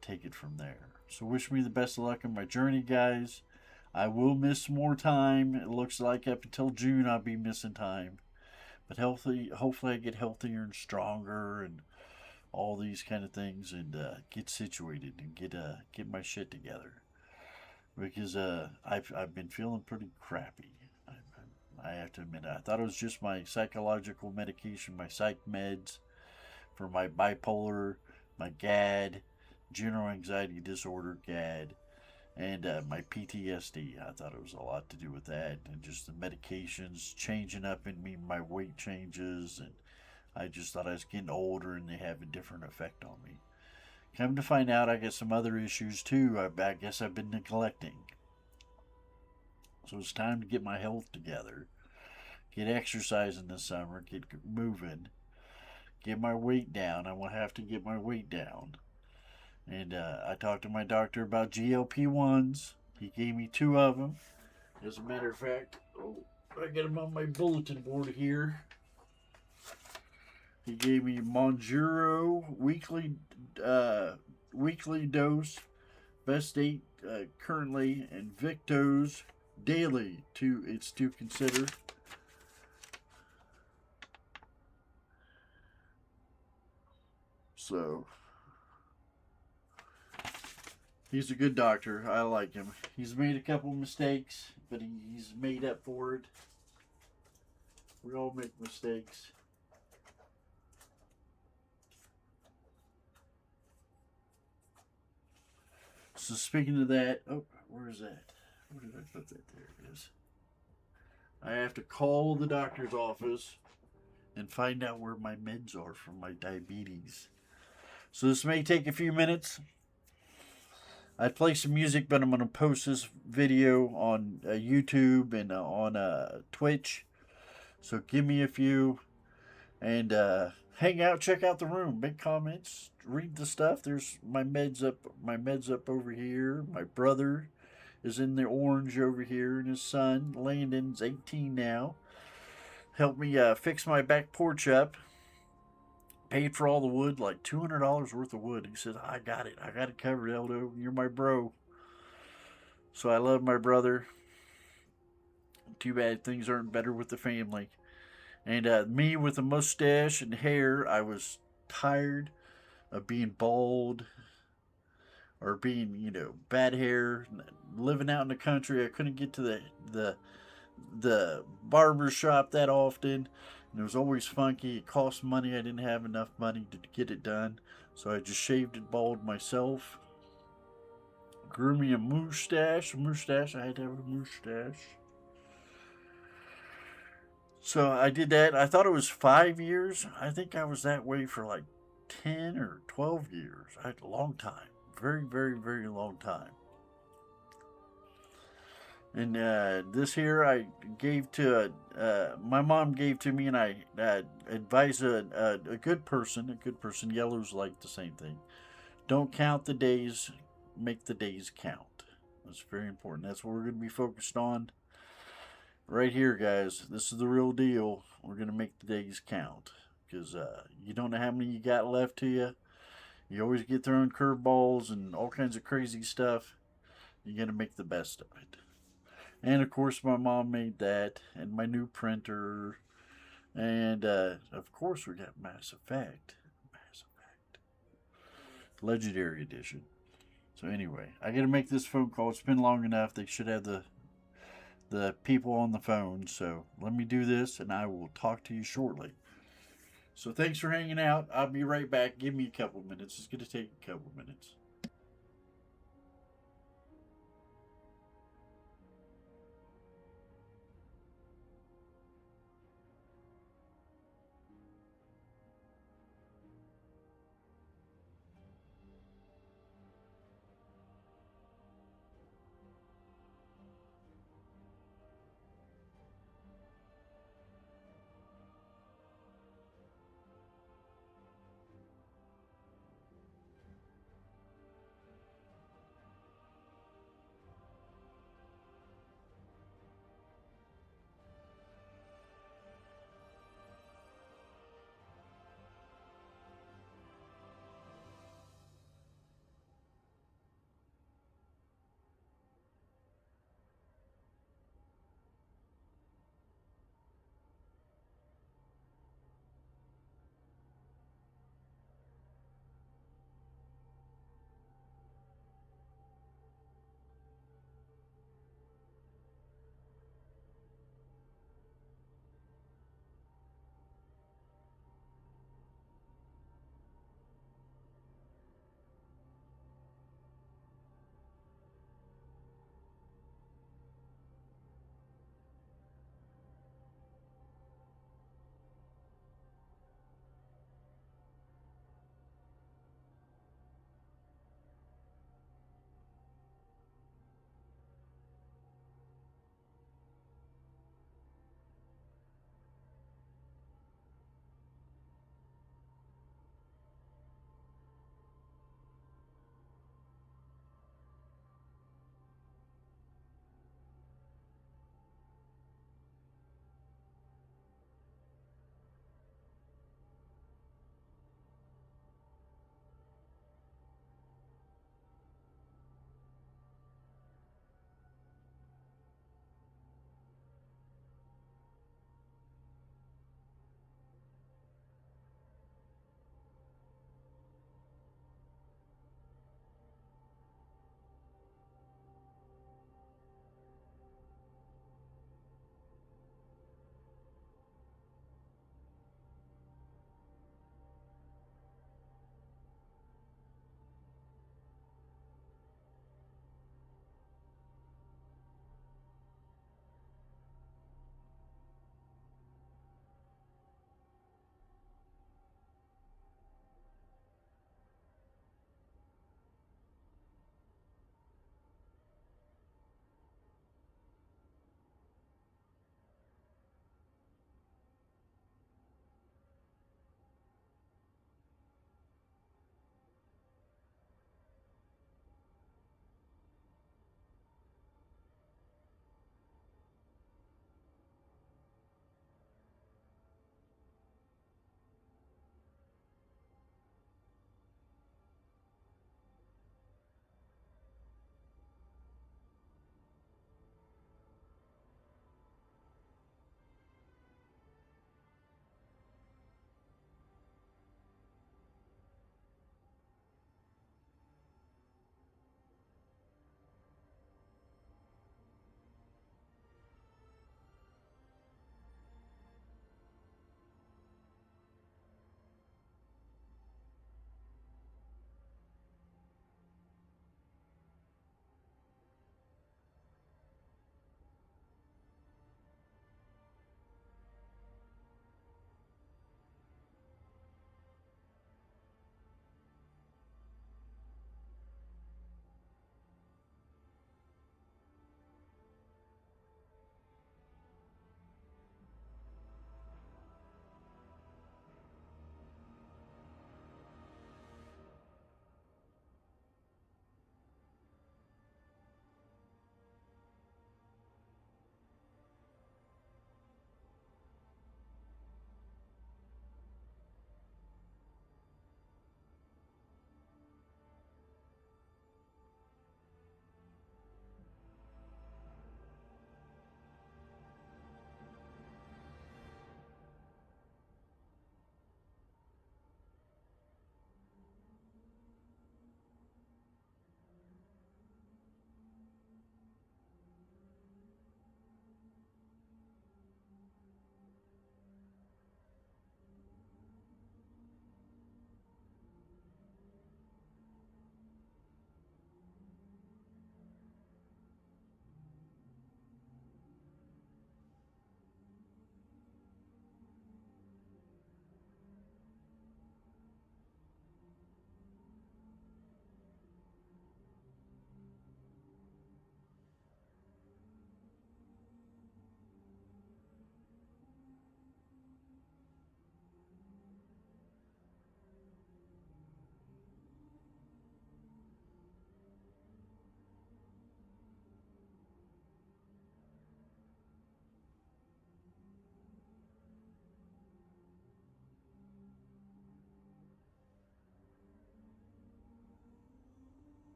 Speaker 1: take it from there. So wish me the best of luck in my journey, guys. I will miss more time. It looks like up until June I'll be missing time. But hopefully I get healthier and stronger and all these kind of things, and get situated and get my shit together, because I've been feeling pretty crappy. I have to admit, I thought it was just my psychological medication, my psych meds for my bipolar, my GAD, general anxiety disorder, GAD, and my PTSD. I thought it was a lot to do with that, and just the medications changing up in me, my weight changes, and I just thought I was getting older and they have a different effect on me. Come to find out, I got some other issues too. I guess I've been neglecting. So it's time to get my health together, get exercising this summer, get moving, get my weight down. I will have to get my weight down. And I talked to my doctor about GLP-1s. He gave me 2 of them. As a matter of fact, I got them on my bulletin board here. He gave me Monjuro weekly dose, best 8 currently, and Victos daily. It's to consider. So he's a good doctor. I like him. He's made a couple mistakes, but he's made up for it. We all make mistakes. So speaking of that, where is that? Where did I put that? There it is. I have to call the doctor's office and find out where my meds are for my diabetes. So this may take a few minutes. I'd play some music, but I'm going to post this video on YouTube and on Twitch. So give me a few, and hang out, check out the room, make comments, read the stuff. There's my meds up. My meds up over here. My brother is in the orange over here, and his son Landon's 18 now. Helped me fix my back porch up. Paid for all the wood, like $200 worth of wood. He said, I got it. I got it covered, Eldo. You're my bro. So I love my brother. Too bad things aren't better with the family. And me with a mustache and hair, I was tired of being bald or being, bad hair. Living out in the country, I couldn't get to the barber shop that often. And it was always funky. It cost money. I didn't have enough money to get it done. So I just shaved it bald myself. Grew me a mustache. I had to have a mustache. So I did that. I thought it was 5 years. I think I was that way for like 10 or 12 years. I had a long time. Very, very, very long time. And this here I gave to, my mom gave to me, and I advise a good person. A good person. Yellow's like the same thing. Don't count the days, make the days count. That's very important. That's what we're going to be focused on. Right here, guys. This is the real deal. We're going to make the days count. Because you don't know how many you got left to you. You always get thrown curveballs and all kinds of crazy stuff. You got to make the best of it. And of course, my mom made that, and my new printer, and of course, we got Mass Effect. Mass Effect. Legendary Edition. So anyway, I gotta make this phone call. It's been long enough. They should have the people on the phone. So let me do this, and I will talk to you shortly. So thanks for hanging out. I'll be right back. Give me a couple minutes. It's gonna take a couple minutes.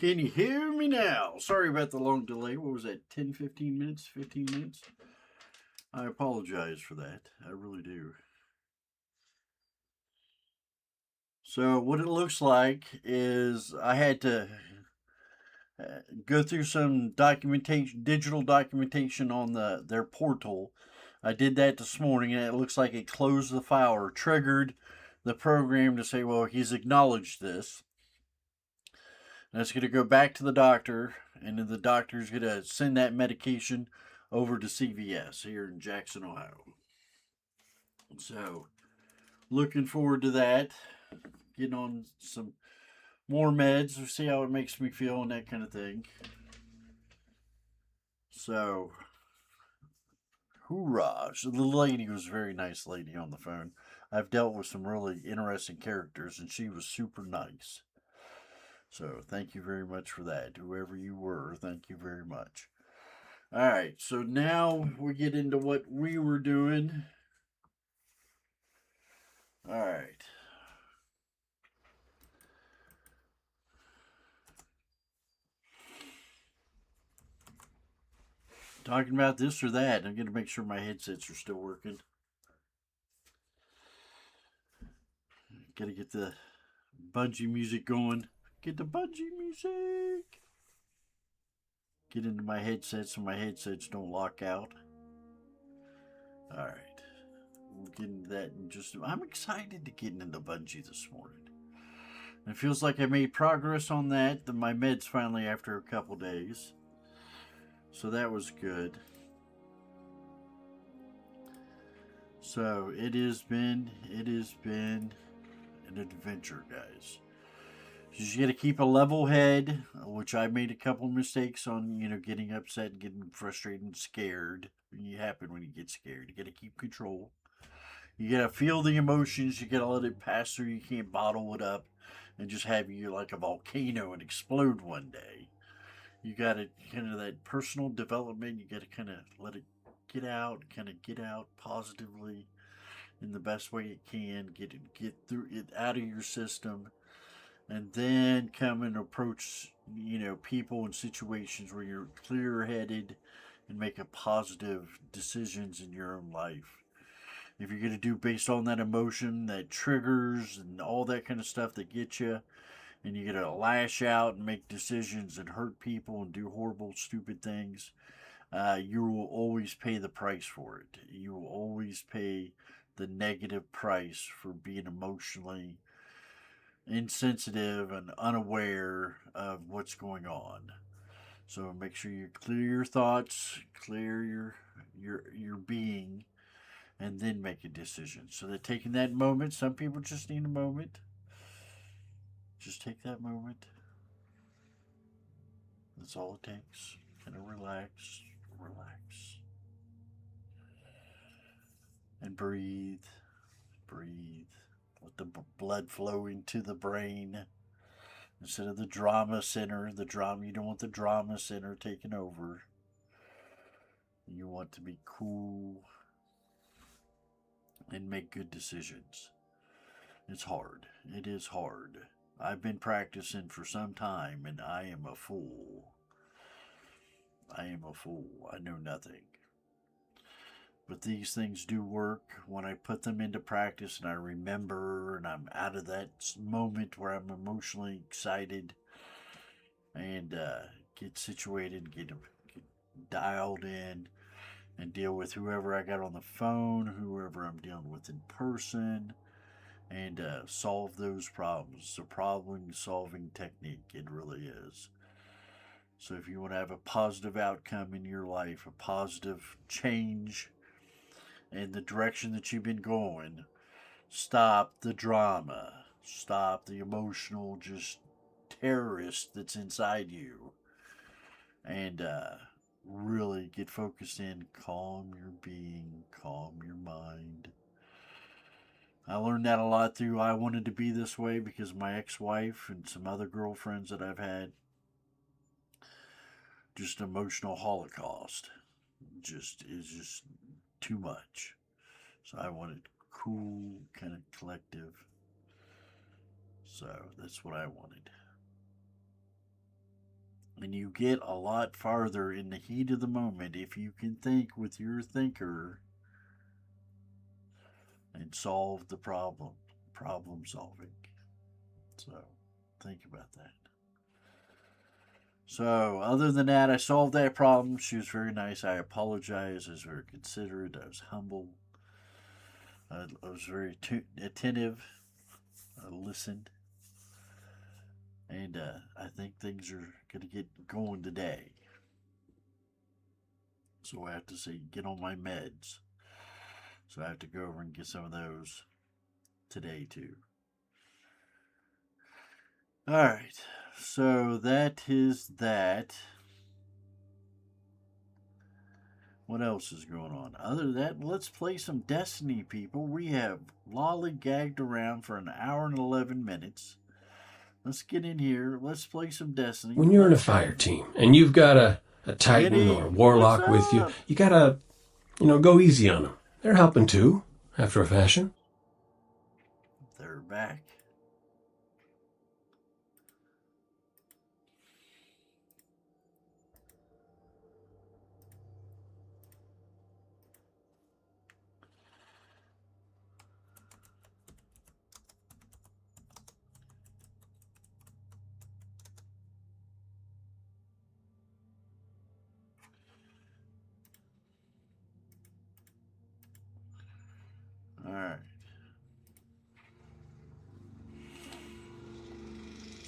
Speaker 1: Can you hear me now? Sorry about the long delay. What was that, 10, 15 minutes? 15 minutes? I apologize for that. I really do. So, what it looks like is I had to go through some documentation, digital documentation on their portal. I did that this morning, and it looks like it closed the file or triggered the program to say, well, he's acknowledged this. And it's going to go back to the doctor, and then the doctor's going to send that medication over to CVS here in Jackson, Ohio. So, looking forward to that. Getting on some more meds, we'll see how it makes me feel and that kind of thing. So, hoorah. So the lady was a very nice lady on the phone. I've dealt with some really interesting characters, and she was super nice. So, thank you very much for that. Whoever you were, thank you very much. All right, so now we get into what we were doing. All right. Talking about this or that. I'm going to make sure my headsets are still working. Got to get the bungee music going. Get the bungee music. Get into my headset so my headsets don't lock out. All right. We'll get into that in just. I'm excited to get into bungee this morning. It feels like I made progress on that. My meds finally after a couple days. So that was good. So it has been an adventure, guys. You got to keep a level head, which I made a couple mistakes on, getting upset and getting frustrated and scared. You happen when you get scared. You got to keep control. You got to feel the emotions. You got to let it pass through. You can't bottle it up and just have you like a volcano and explode one day. You got to kind of that personal development. You got to kind of let it get out positively in the best way it can. Get through it out of your system, and then come and approach people and situations where you're clear headed and making positive decisions in your own life. If you're going to do based on that emotion, that triggers and all that kind of stuff that gets you, and you're going to lash out and make decisions and hurt people and do horrible, stupid things, you will always pay the price for it. You will always pay the negative price for being emotionally insensitive and unaware of what's going on. So make sure you clear your thoughts, clear your being, and then make a decision. So that taking that moment, some people just need a moment. Just take that moment. That's all it takes. Kind of relax, and breathe, breathe. Let the blood flow into the brain instead of the drama center. You don't want the drama center taking over. You want to be cool and make good decisions. It's hard. It is hard. I've been practicing for some time, and I am a fool. I am a fool. I know nothing. But these things do work when I put them into practice and I remember and I'm out of that moment where I'm emotionally excited and get situated, get dialed in, and deal with whoever I got on the phone, whoever I'm dealing with in person, and solve those problems. It's a problem solving technique. It really is. So if you want to have a positive outcome in your life, a positive change in the direction that you've been going, stop the drama. Stop the emotional just terrorist that's inside you. And really get focused in, calm your being, calm your mind. I learned that a lot through I Wanted to Be This Way because my ex-wife and some other girlfriends that I've had, just emotional holocaust. Just is just too much. So I wanted cool, kind of collective. So that's what I wanted. And you get a lot farther in the heat of the moment if you can think with your thinker and solve the problem. Problem solving. So think about that. So, other than that, I solved that problem. She was very nice. I apologized. I was very considerate. I was humble. I was very attentive. I listened. And I think things are going to get going today. So I have to say, get on my meds. So I have to go over and get some of those today, too. All right. So that is that. What else is going on? Other than that, let's play some Destiny, people. We have lollygagged around for an hour and 11 minutes. Let's get in here. Let's play some Destiny.
Speaker 2: When you're in a
Speaker 1: Let's
Speaker 2: fire team and you've got a Titan or a
Speaker 1: Eddie, what's
Speaker 2: Warlock with you,
Speaker 1: up?
Speaker 2: you gotta, go easy on them. They're helping too, after a fashion.
Speaker 1: They're back. All right.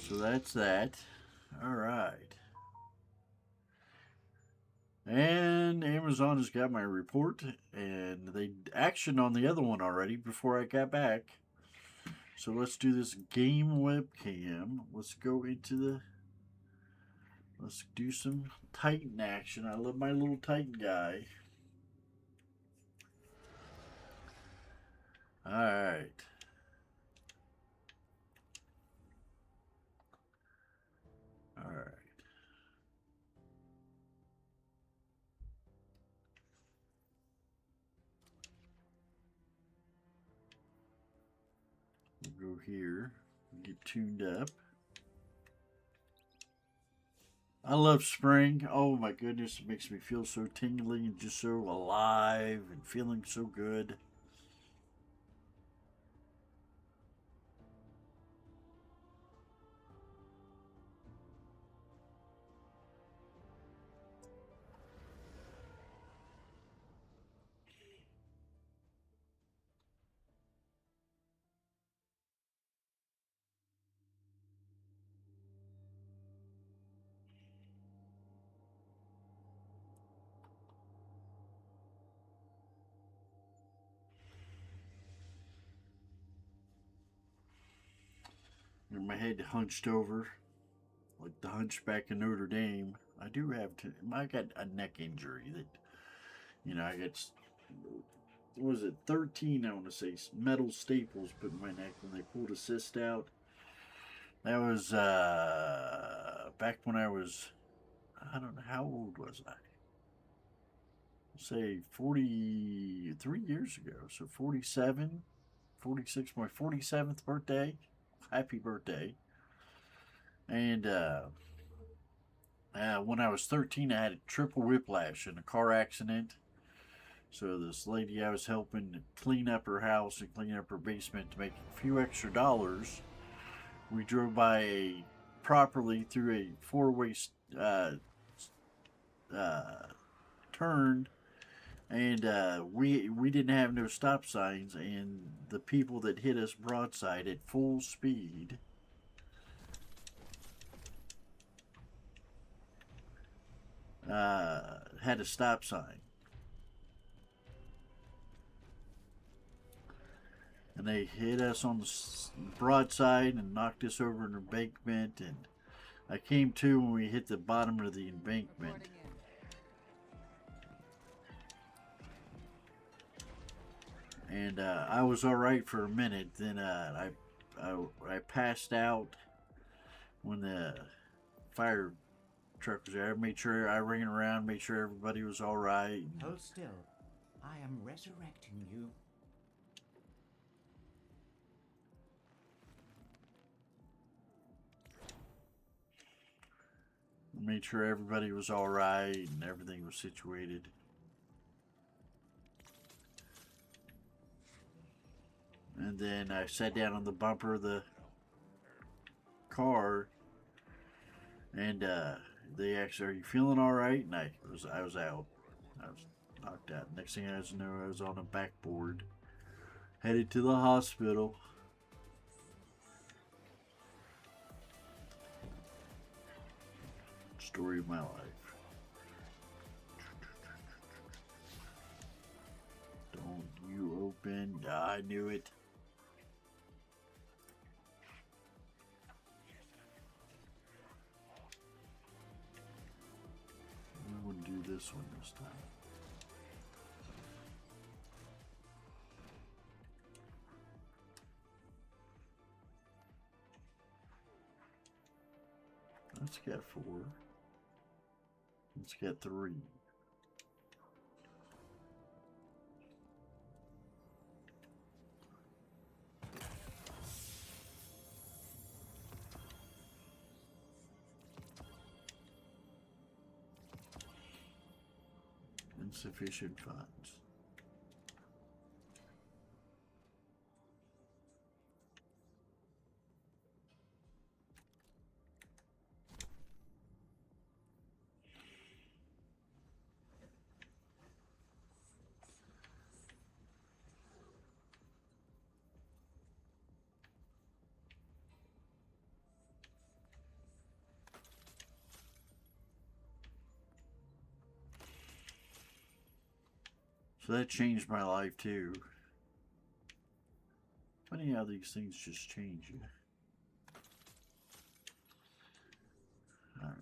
Speaker 1: So that's that. All right. And Amazon has got my report, and they actioned on the other one already before I got back. So let's do this game webcam. Let's go into the. Let's do some Titan action. I love my little Titan guy. All right. All right. We'll go here. Get tuned up. I love spring. Oh my goodness, it makes me feel so tingly and just so alive and feeling so good. And my head hunched over like the hunchback in Notre Dame. I do have I got a neck injury that I got what was it 13 I want to say metal staples put in my neck when they pulled a cyst out. That was back when I was I don't know how old was I? Say 43 years ago. So 47, 46, my 47th birthday. Happy birthday. And when I was 13, I had a triple whiplash in a car accident. So this lady I was helping clean up her house and clean up her basement to make a few extra dollars, we drove by a properly through a four-way turn, and we didn't have no stop signs, and the people that hit us broadside at full speed had a stop sign. And they hit us on the broadside and knocked us over an embankment. And I came to when we hit the bottom of the embankment. And I was all right for a minute. Then I passed out when the fire truck was there. I made sure I ran around, made sure everybody was all right.
Speaker 3: Hold still. I am resurrecting you.
Speaker 1: made sure everybody was all right and everything was situated. And then I sat down on the bumper of the car, and they asked, "Are you feeling all right?" And I was out. I was knocked out. Next thing I knew, I was on a backboard, headed to the hospital. Story of my life. Don't you open? I knew it. I'm going to do this one this time. Let's get 4. Let's get 3. Insufficient funds. So that changed my life too. Funny how these things just change you. Alright.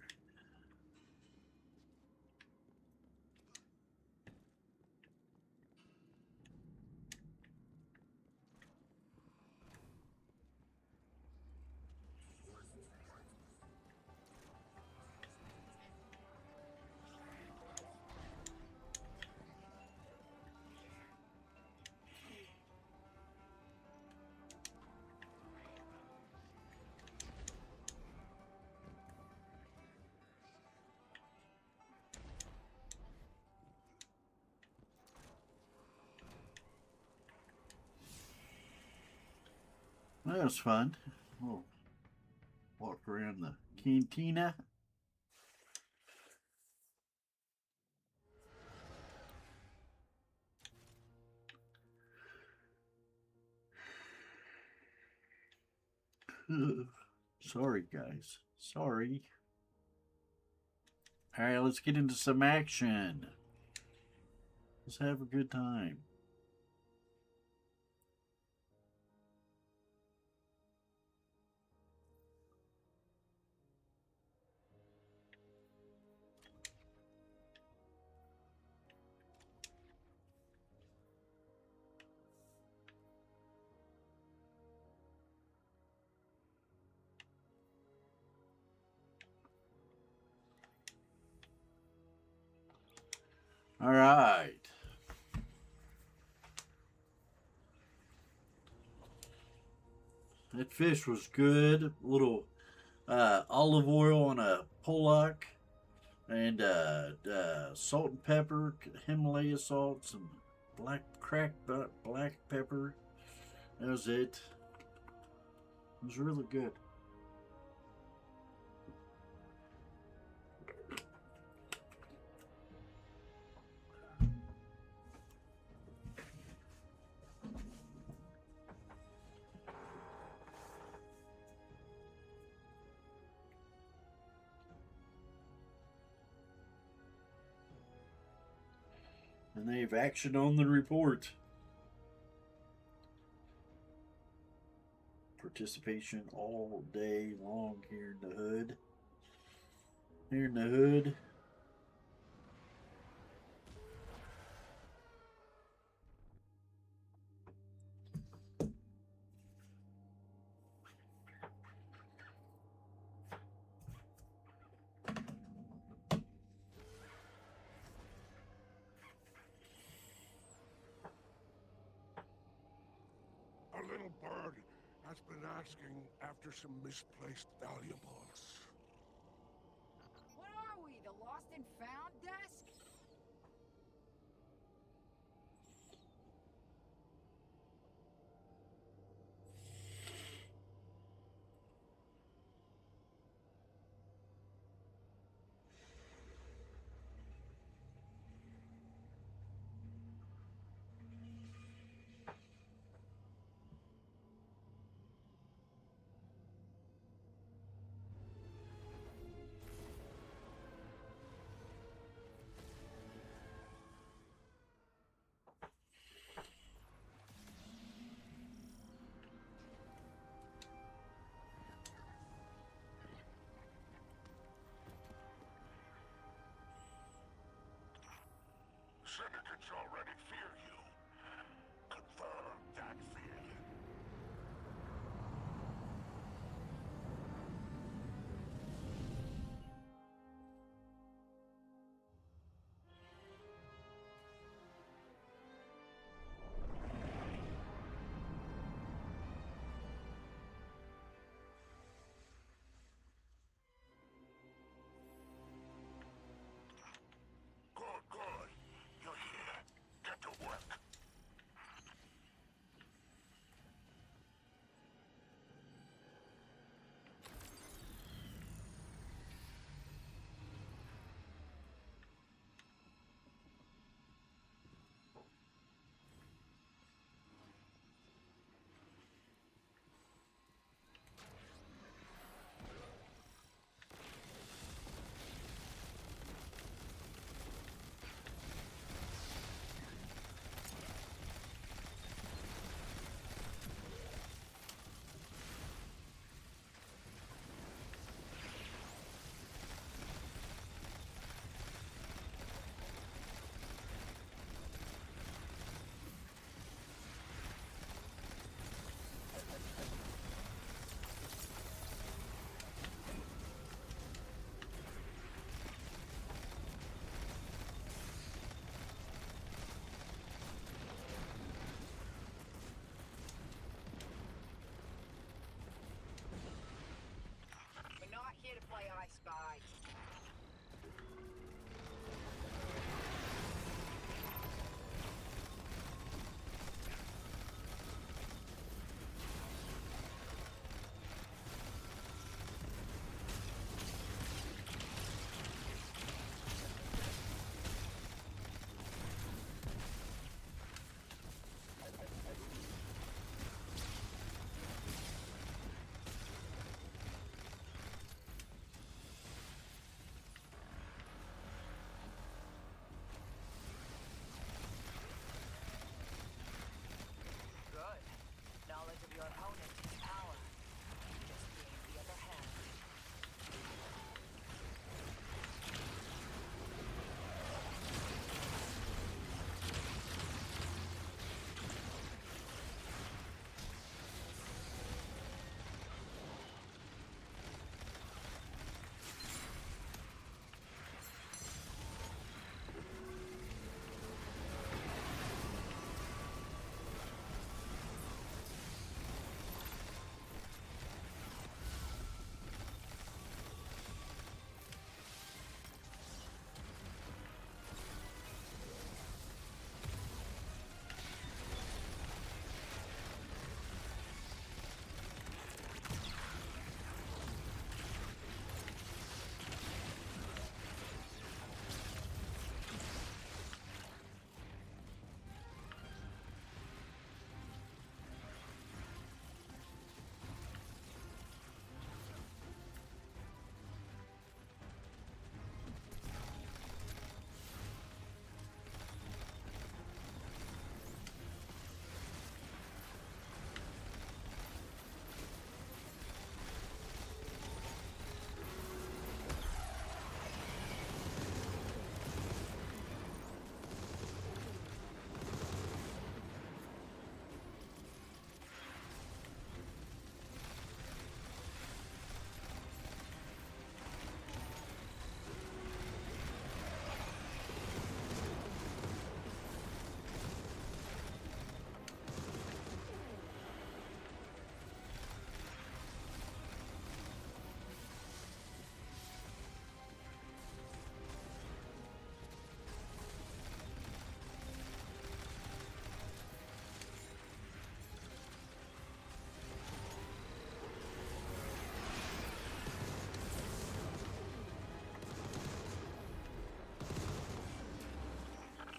Speaker 1: Well, that was fun. We'll walk around the cantina. Sorry, guys. Sorry. Alright, let's get into some action. Let's have a good time. Alright. That fish was good. A little olive oil on a pollock, and salt and pepper, Himalaya salt, some cracked black pepper. That was it. It was really good. And they have action on the report. Participation all day long here in the hood. Here in the hood.
Speaker 4: A little bird has been asking after some misplaced valuables.
Speaker 5: What
Speaker 4: Rockets already fear you. Confirm that fear. Good, good. You're here. Get to work.
Speaker 5: We're not here to play I Spy. Good. Knowledge of your opponent is power. Just gain the upper hand.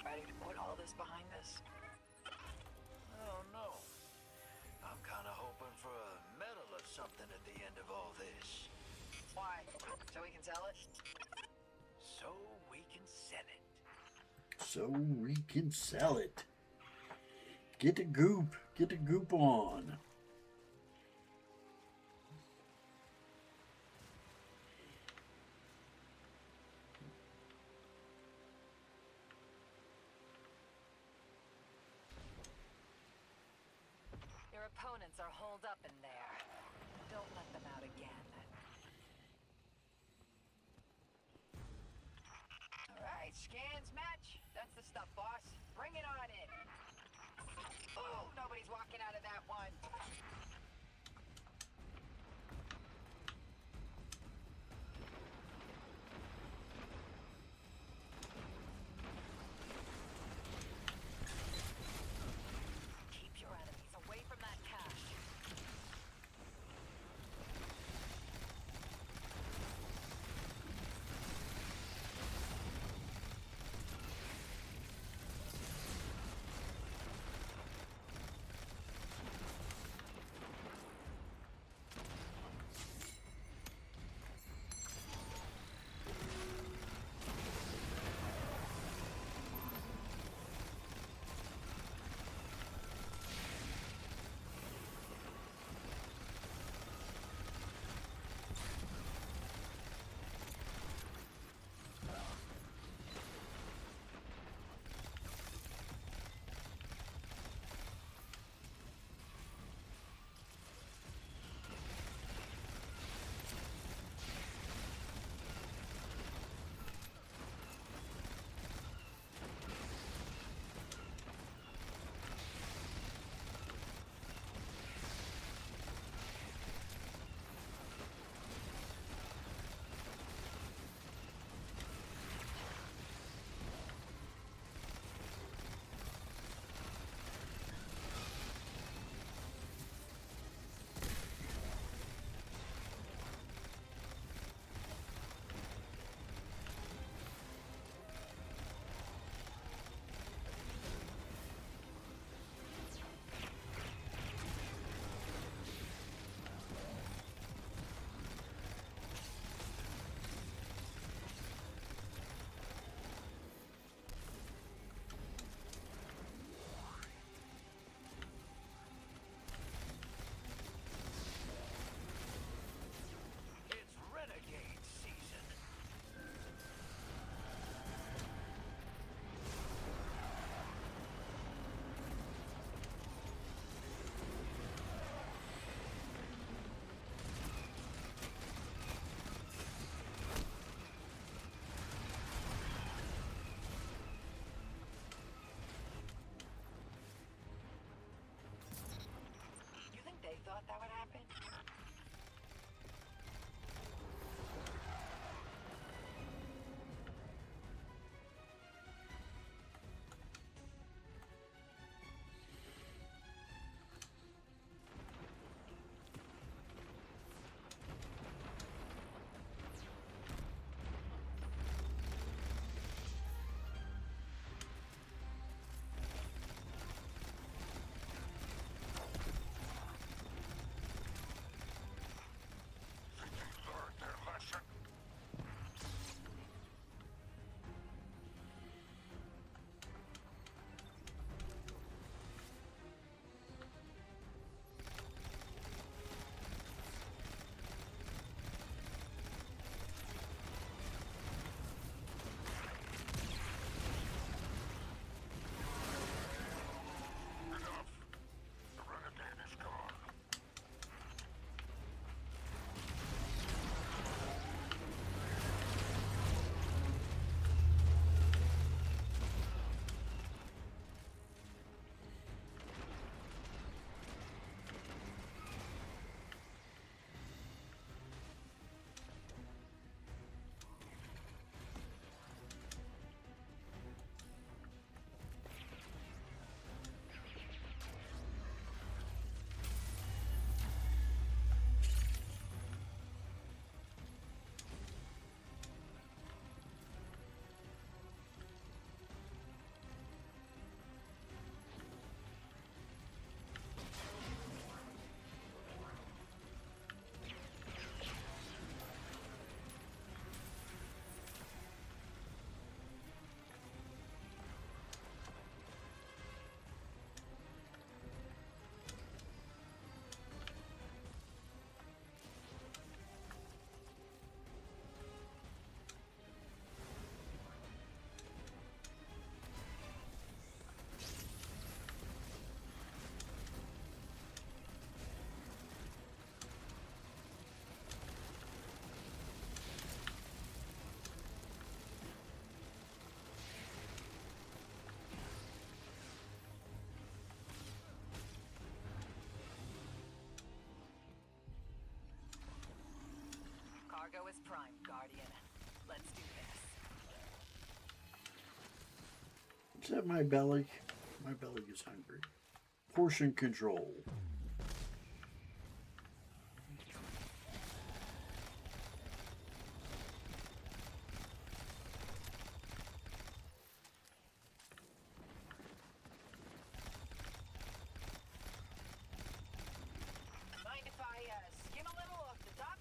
Speaker 5: Ready to put all this behind us?
Speaker 6: I don't know. I'm kind of hoping for a medal or something at the end of all this.
Speaker 5: Why? So we can sell it?
Speaker 6: So we can sell it.
Speaker 1: So we can sell it. Get the goop. Get the goop on.
Speaker 5: agents are holed up in there. Don't let them out again.
Speaker 7: Alright, scans match. That's the stuff, boss. Bring it on in. Oh, nobody's walking out of that one.
Speaker 5: Keep your enemies away from that cache.
Speaker 1: Is that my belly? My belly is hungry. Portion control.
Speaker 7: Mind if I skim a little off the top?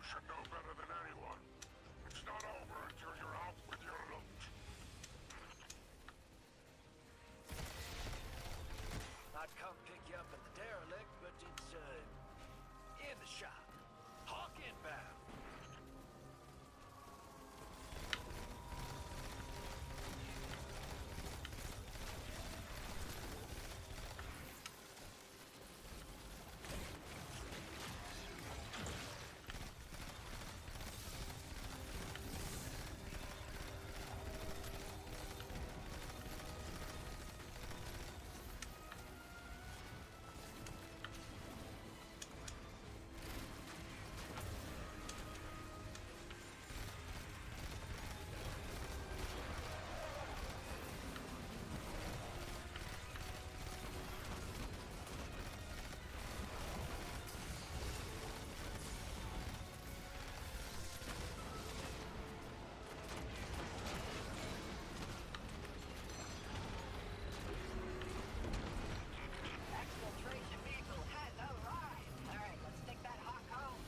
Speaker 4: should know better than anyone. It's not over until you're out with your loot.
Speaker 6: I'd come pick you up in the derelict, but it's, in the shop. Hawk inbound.
Speaker 7: Exfiltration vehicle has arrived. All right, let's take that hawk home.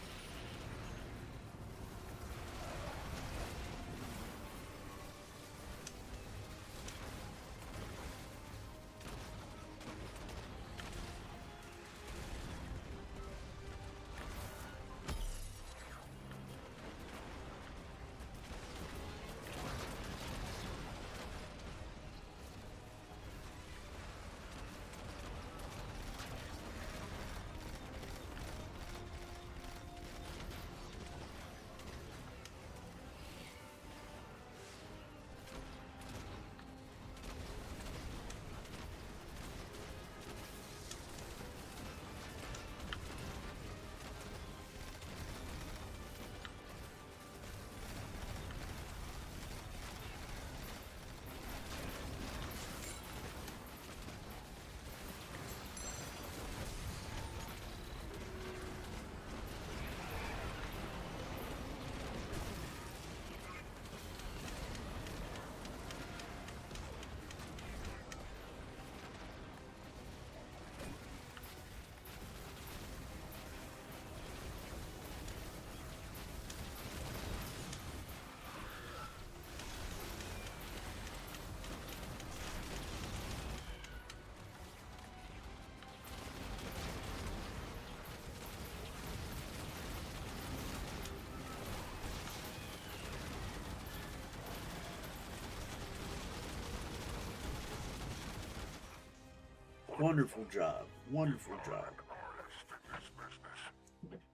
Speaker 1: Wonderful job. Wonderful job.
Speaker 4: Artist in this business.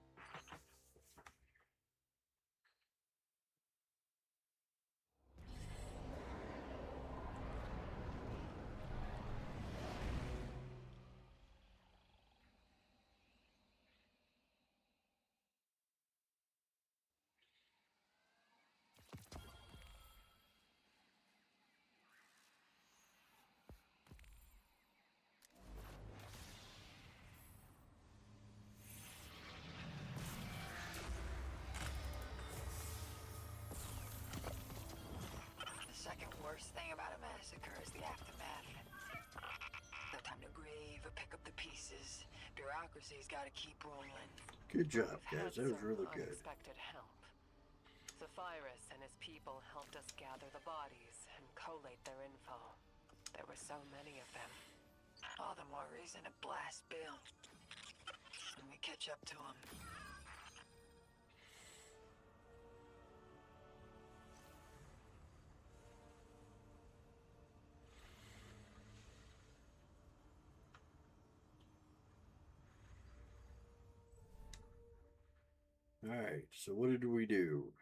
Speaker 7: The second worst thing about a massacre is the aftermath. No time to grieve or pick up the pieces. Bureaucracy's gotta keep rolling.
Speaker 1: Good job,
Speaker 5: We've
Speaker 1: guys.
Speaker 5: had
Speaker 1: That was
Speaker 5: some
Speaker 1: really good.
Speaker 5: unexpected help. Zephyrus and his people helped us gather the bodies and collate their info. There were so many of them.
Speaker 7: All the more reason to blast Bill. When we catch up to him.
Speaker 1: All right. So what did we do?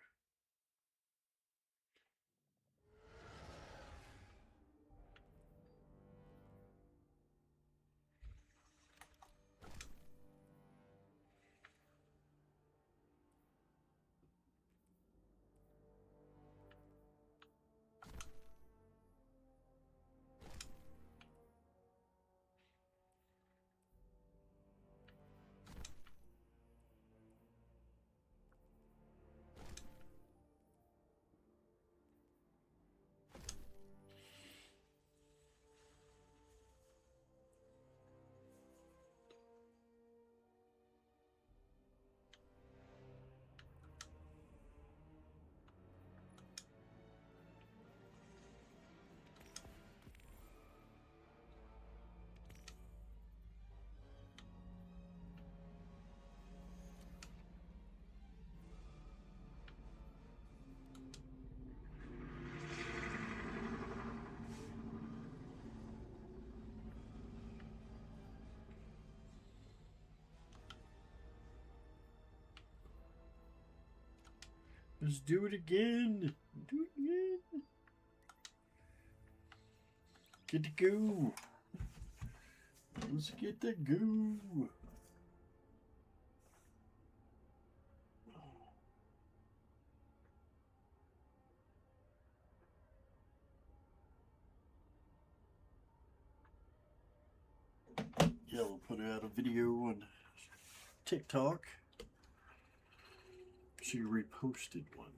Speaker 1: Let's do it again. Do it again. Get the goo. Let's get the goo. Yeah, we'll put out a video on TikTok. She reposted one.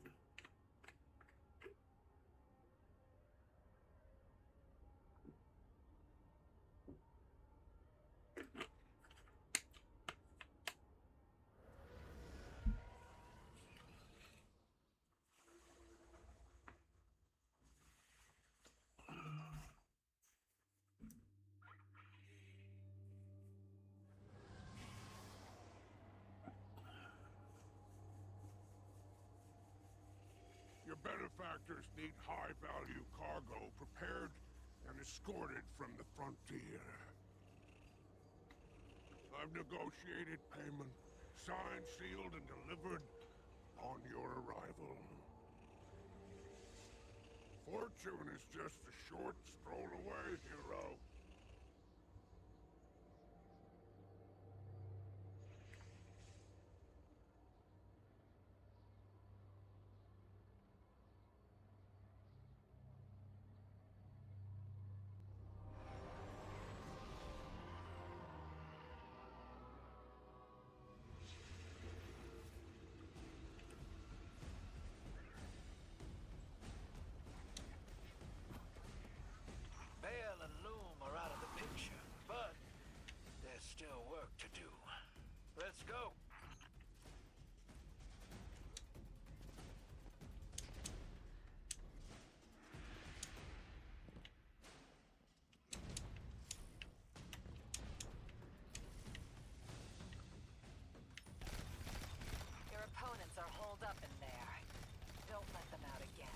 Speaker 4: Your benefactors need high-value cargo prepared and escorted from the frontier. I've negotiated payment, signed, sealed, and delivered on your arrival. Fortune is just a short stroll away, hero.
Speaker 6: Bale and Loom are out of the picture, but there's still work to do. Let's go.
Speaker 5: Your opponents are holed up in there. Don't let them out again.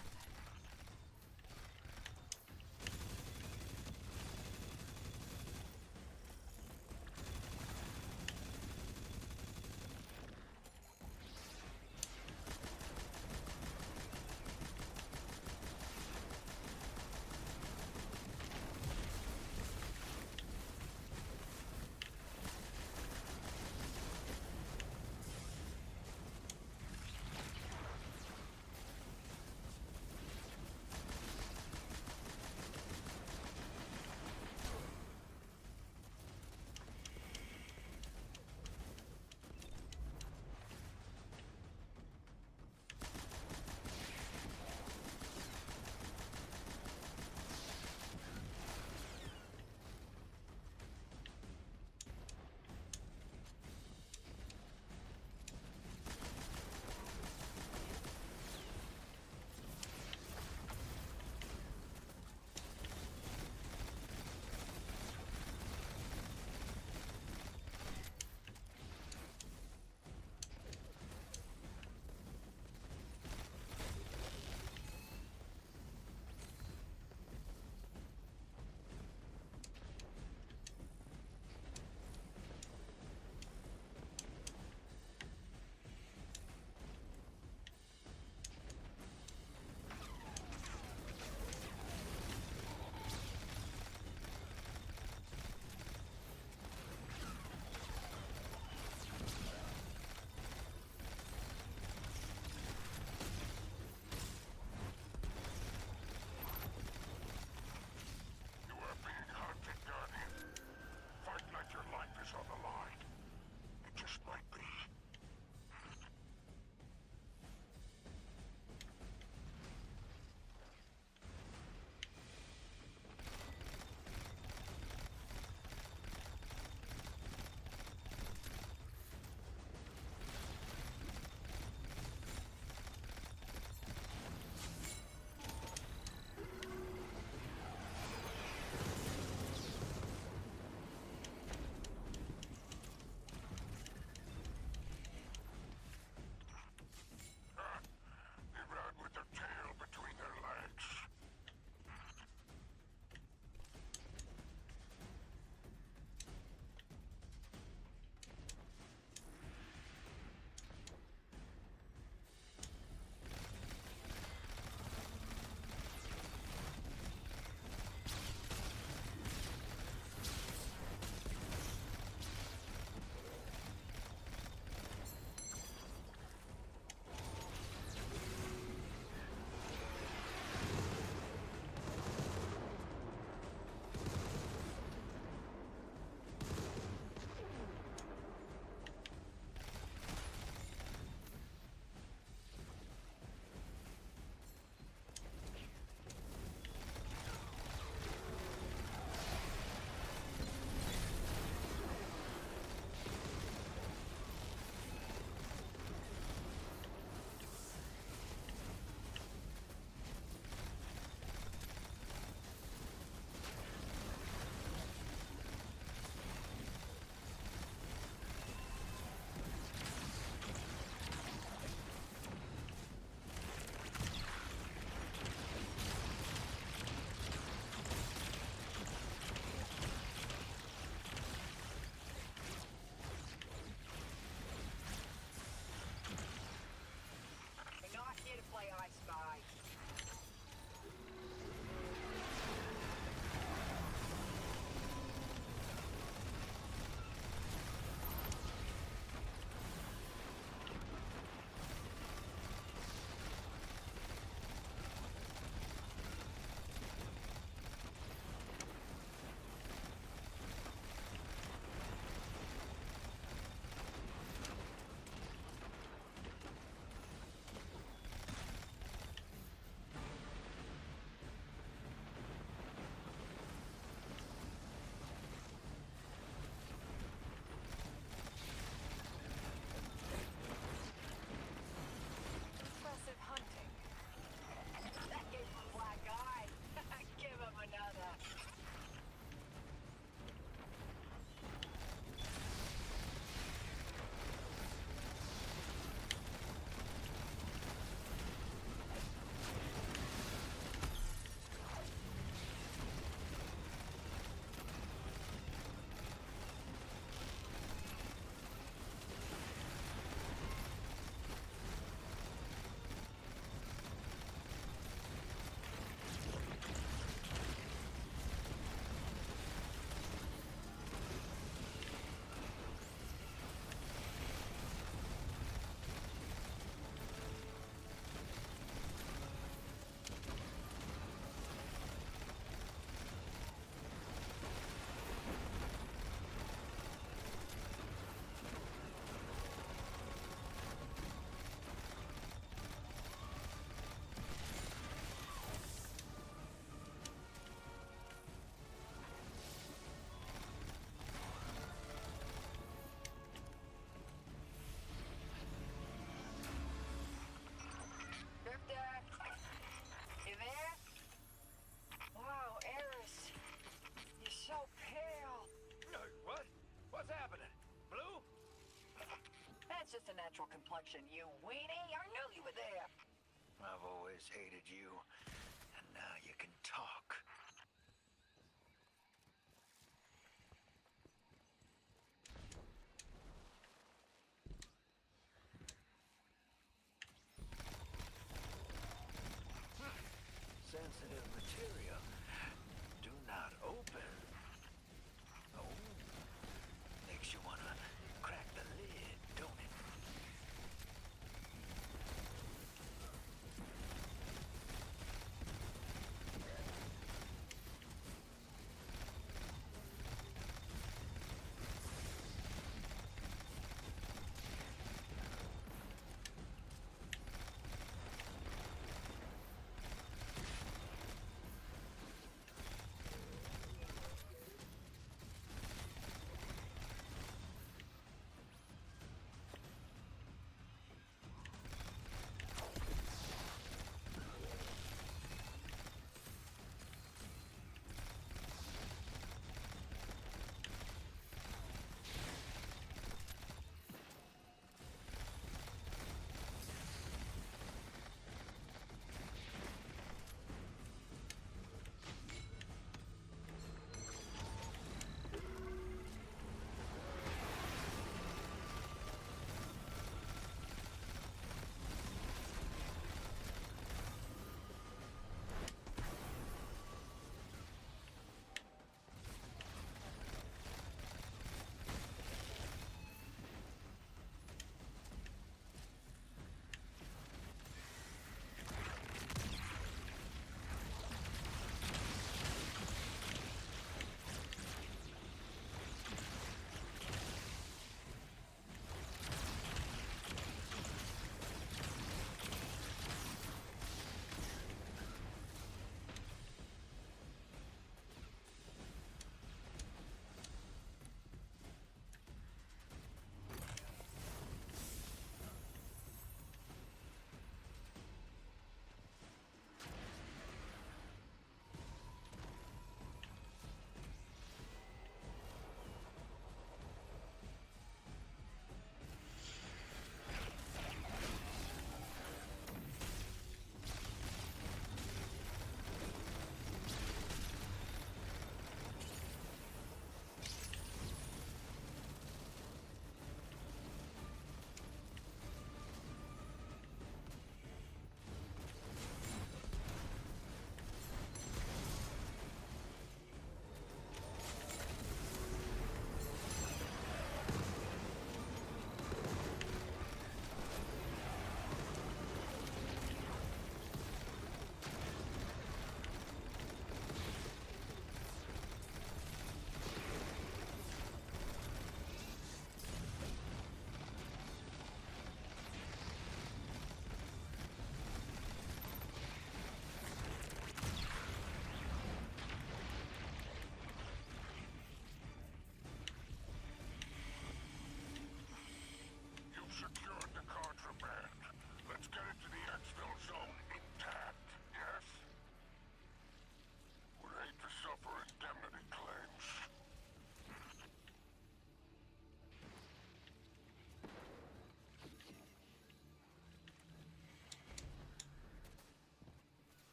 Speaker 7: just a natural complexion, you weenie. I knew you were there.
Speaker 6: I've always hated you, and now you can talk. Sensitive material. Do not open. Oh, makes you wanna crack the lid, don't it?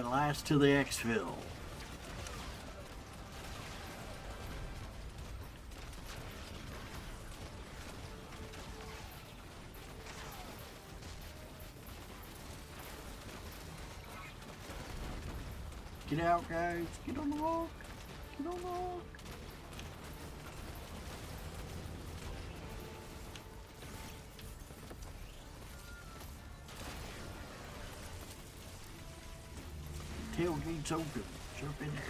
Speaker 1: Alright, last to the exfil. Get out, guys. Get on the walk. Get on the walk. Tailgate's open. Jump in there.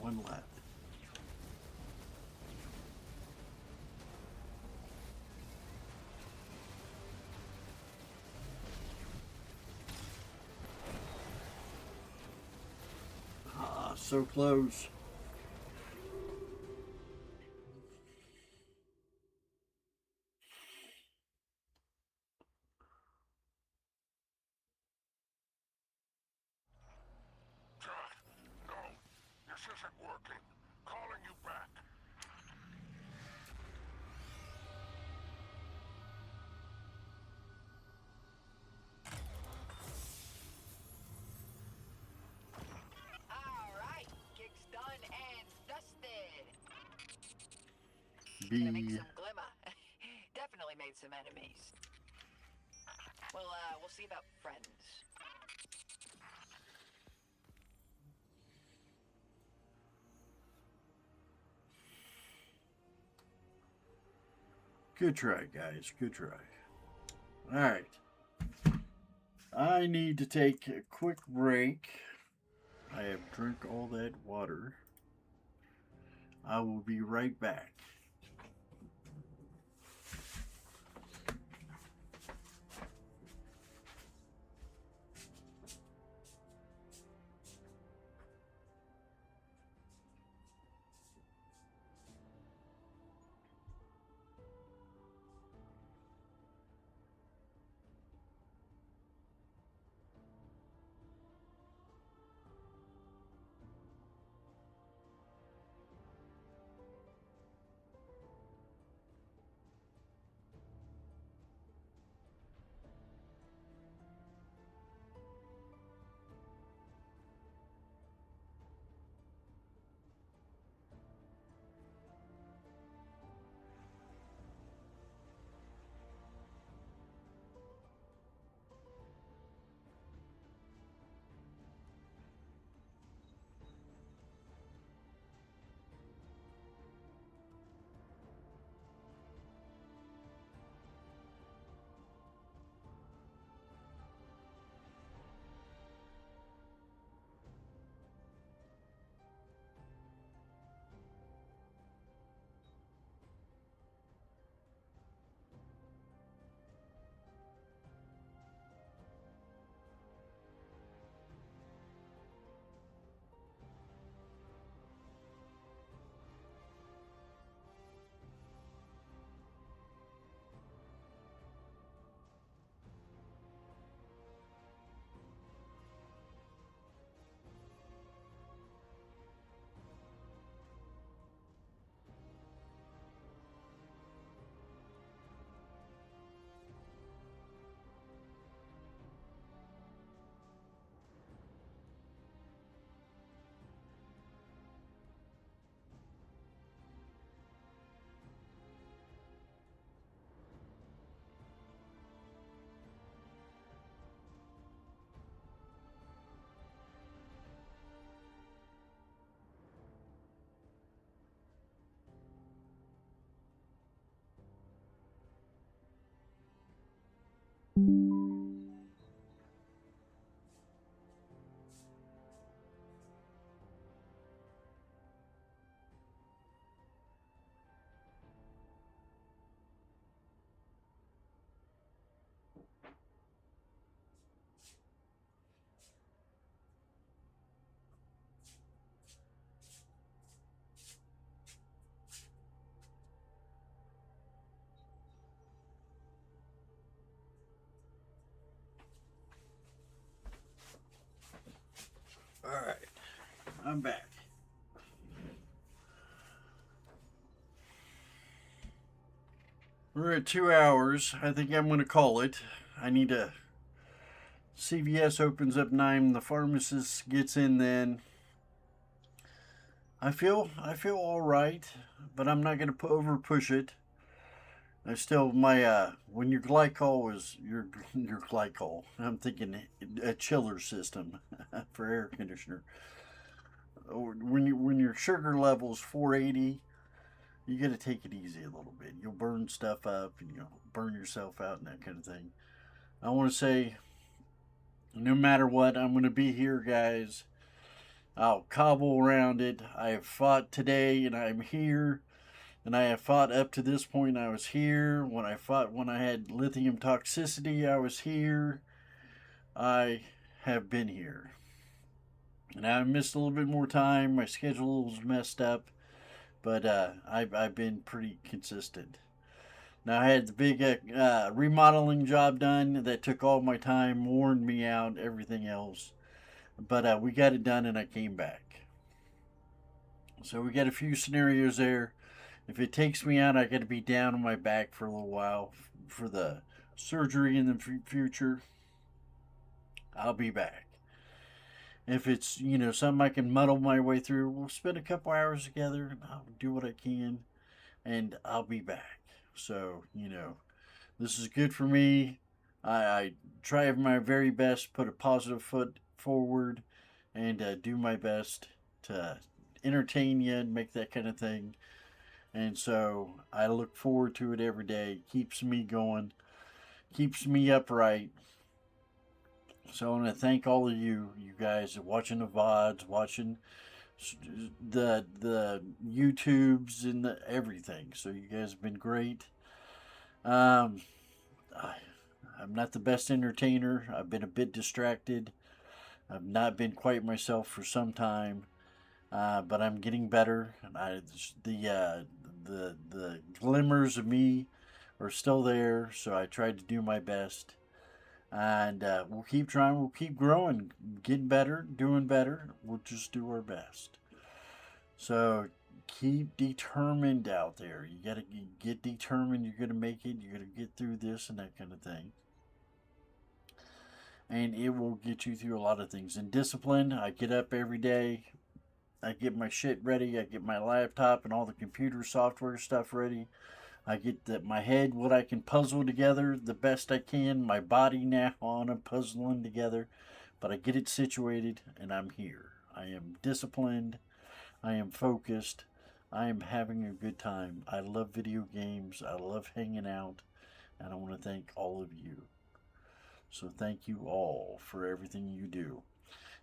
Speaker 1: One left. Ah, so close.
Speaker 4: Jack, no. This isn't working. Calling you back.
Speaker 7: Alright, kick's done and dusted.
Speaker 1: Be
Speaker 7: Gonna make some glimmer. Definitely made some enemies. Well, we'll see about friends.
Speaker 1: good try, guys. Good try. Alright. I need to take a quick break. I have drunk all that water. I will be right back. Alright, I'm back. We're at 2 hours. I think I'm going to call it. I need to. CVS opens up 9. The pharmacist gets in then. I feel all right, but I'm not going to over push it. I still my when your glycol is your glycol. I'm thinking a chiller system for air conditioner. Or when your sugar level's 480, you got to take it easy a little bit. You'll burn stuff up and you'll burn yourself out and that kind of thing. I want to say, no matter what, I'm going to be here, guys. I'll cobble around it. I have fought today and I'm here. And I have fought up to this point. I was here. When I had lithium toxicity, I was here. I have been here. And I missed a little bit more time. My schedule was messed up. But I've been pretty consistent. Now I had the big remodeling job done that took all my time, worn me out, everything else. But we got it done and I came back. So we got a few scenarios there. If it takes me out, I got to be down on my back for a little while for the surgery in the future. I'll be back. If it's, something I can muddle my way through, we'll spend a couple hours together and I'll do what I can and I'll be back. So, this is good for me. I try my very best, put a positive foot forward and do my best to entertain you and make that kind of thing. And so I look forward to it every day. Keeps me going, keeps me upright. So I want to thank all of you guys watching the VODs, watching the YouTubes and the everything. So you guys have been great. I'm not the best entertainer. I've been a bit distracted. I've not been quite myself for some time. But I'm getting better. The glimmers of me are still there, so I tried to do my best. And we'll keep trying, we'll keep growing, getting better, doing better. We'll just do our best. So keep determined out there. You got to get determined. You're going to make it. You're going to get through this and that kind of thing. And it will get you through a lot of things. And discipline, I get up every day. I get my shit ready. I get my laptop and all the computer software stuff ready. I get my head, what I can puzzle together the best I can. My body now on a puzzling together. But I get it situated and I'm here. I am disciplined. I am focused. I am having a good time. I love video games. I love hanging out. And I want to thank all of you. So thank you all for everything you do.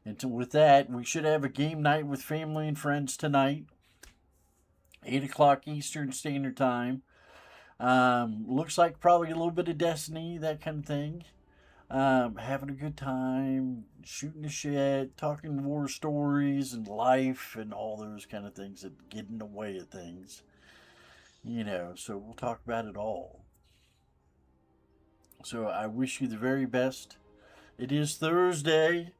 Speaker 1: And with that, we should have a game night with family and friends tonight. 8 o'clock Eastern Standard Time. Looks like probably a little bit of Destiny, that kind of thing. Having a good time, shooting the shit, talking war stories and life and all those kind of things that get in the way of things. So we'll talk about it all. So I wish you the very best. It is Thursday.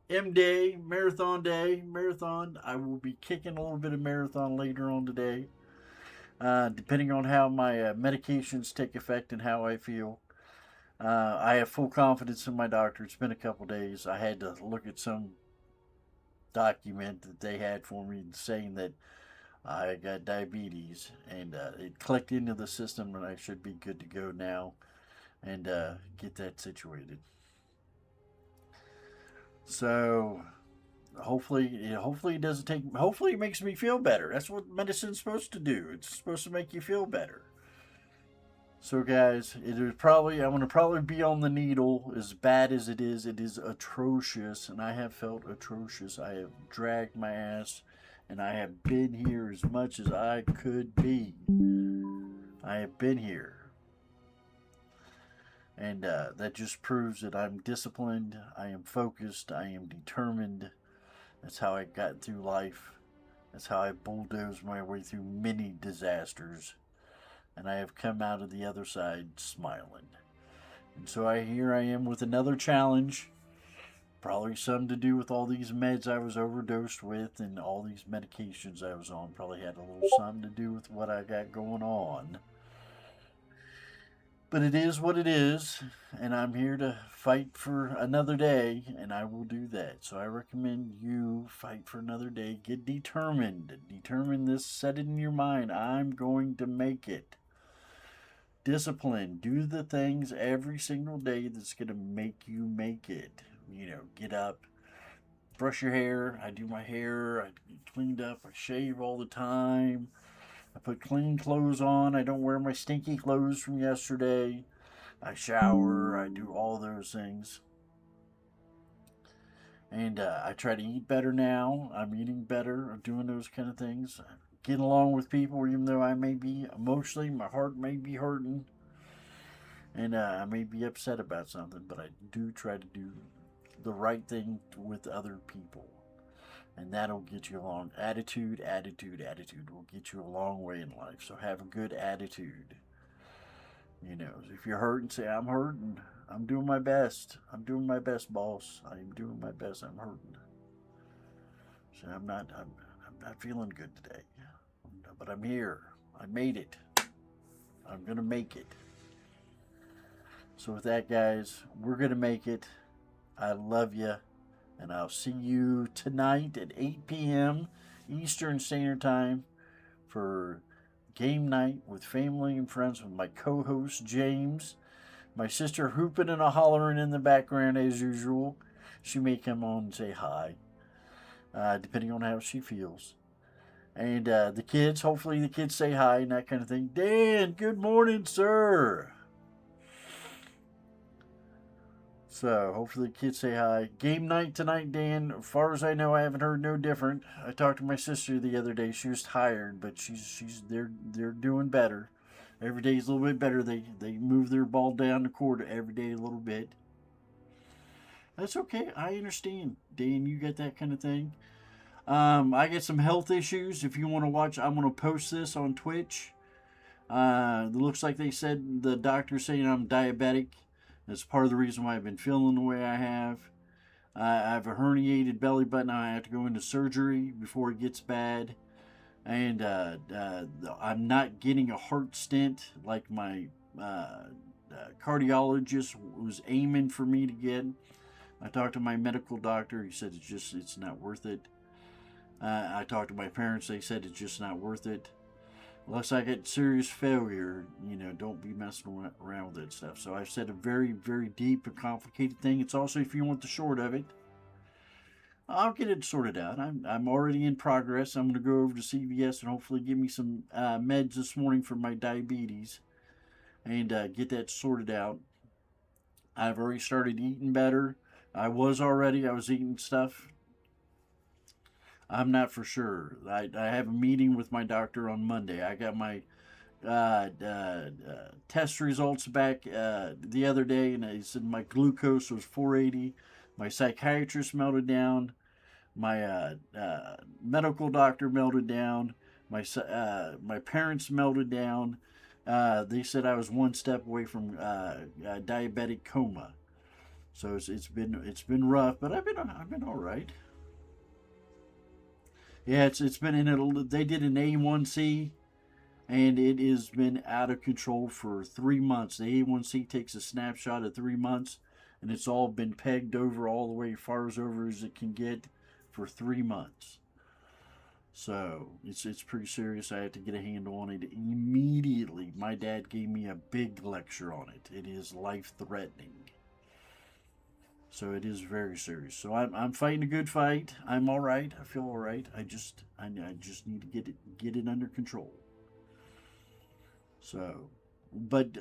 Speaker 1: M-Day, Marathon Day, Marathon. I will be kicking a little bit of marathon later on today, depending on how my medications take effect and how I feel. I have full confidence in my doctor. It's been a couple days. I had to look at some document that they had for me saying that I got diabetes, and it clicked into the system, and I should be good to go now and get that situated. So hopefully it doesn't take. Hopefully it makes me feel better. That's what medicine's supposed to do. It's supposed to make you feel better. So guys, it is probably I'm gonna probably be on the needle. As bad as it is atrocious, and I have felt atrocious. I have dragged my ass, and I have been here as much as I could be. I have been here. And that just proves that I'm disciplined, I am focused, I am determined. That's how I got through life. That's how I bulldozed my way through many disasters. And I have come out of the other side smiling. And so here I am with another challenge. Probably something to do with all these meds I was overdosed with and all these medications I was on. Probably had a little something to do with what I got going on. But it is what it is, and I'm here to fight for another day, and I will do that. So I recommend you fight for another day. Get determined. Determine this, set it in your mind. I'm going to make it. Discipline. Do the things every single day that's going to make you make it. Get up, brush your hair. I do my hair. I get cleaned up. I shave all the time. I put clean clothes on. I don't wear my stinky clothes from yesterday. I shower. I do all those things. And I try to eat better now. I'm eating better. I'm doing those kind of things. Getting along with people, even though I may be emotionally, my heart may be hurting. And I may be upset about something, but I do try to do the right thing with other people. And that'll get you along. Attitude will get you a long way in life. So have a good attitude. If you're hurting, say, I'm hurting. I'm doing my best. I'm doing my best, boss. I'm doing my best. I'm hurting. Say, I'm not feeling good today. But I'm here. I made it. I'm going to make it. So with that, guys, we're going to make it. I love you. And I'll see you tonight at 8 p.m. Eastern Standard Time for game night with family and friends with my co-host James. My sister hooping and a hollering in the background as usual. She may come on and say hi, depending on how she feels. And the kids, hopefully the kids say hi and that kind of thing. Dan, good morning, sir. So hopefully the kids say hi. Game night tonight, Dan. As far as I know, I haven't heard no different. I talked to my sister the other day. She was tired, but they're doing better. Every day is a little bit better. They move their ball down the court every day a little bit. That's okay. I understand, Dan. You get that kind of thing. I get some health issues. If you want to watch, I'm going to post this on Twitch. It looks like they said the doctor's saying I'm diabetic. That's part of the reason why I've been feeling the way I have. I have a herniated belly button. I have to go into surgery before it gets bad. And I'm not getting a heart stent like my cardiologist was aiming for me to get. I talked to my medical doctor. He said it's not worth it. I talked to my parents. They said it's just not worth it. Unless I get serious failure, don't be messing around with that stuff. So I've said a very, very deep and complicated thing. It's also, if you want the short of it, I'll get it sorted out. I'm already in progress. I'm going to go over to CVS and hopefully give me some meds this morning for my diabetes and get that sorted out. I've already started eating better. I was eating stuff. I'm not for sure. I have a meeting with my doctor on Monday. I got my test results back the other day, and he said my glucose was 480. My psychiatrist melted down. My medical doctor melted down. My parents melted down. They said I was one step away from diabetic coma. So it's been rough, but I've been all right. Yeah, it's been in it. They did an A1C, and it has been out of control for 3 months. The A1C takes a snapshot of 3 months, and it's all been pegged over all the way far as over as it can get for 3 months. So it's pretty serious. I had to get a handle on it immediately. My dad gave me a big lecture on it. It is life-threatening. So it is very serious. So I'm fighting a good fight. I'm all right. I feel all right. I just need to get it under control. So, but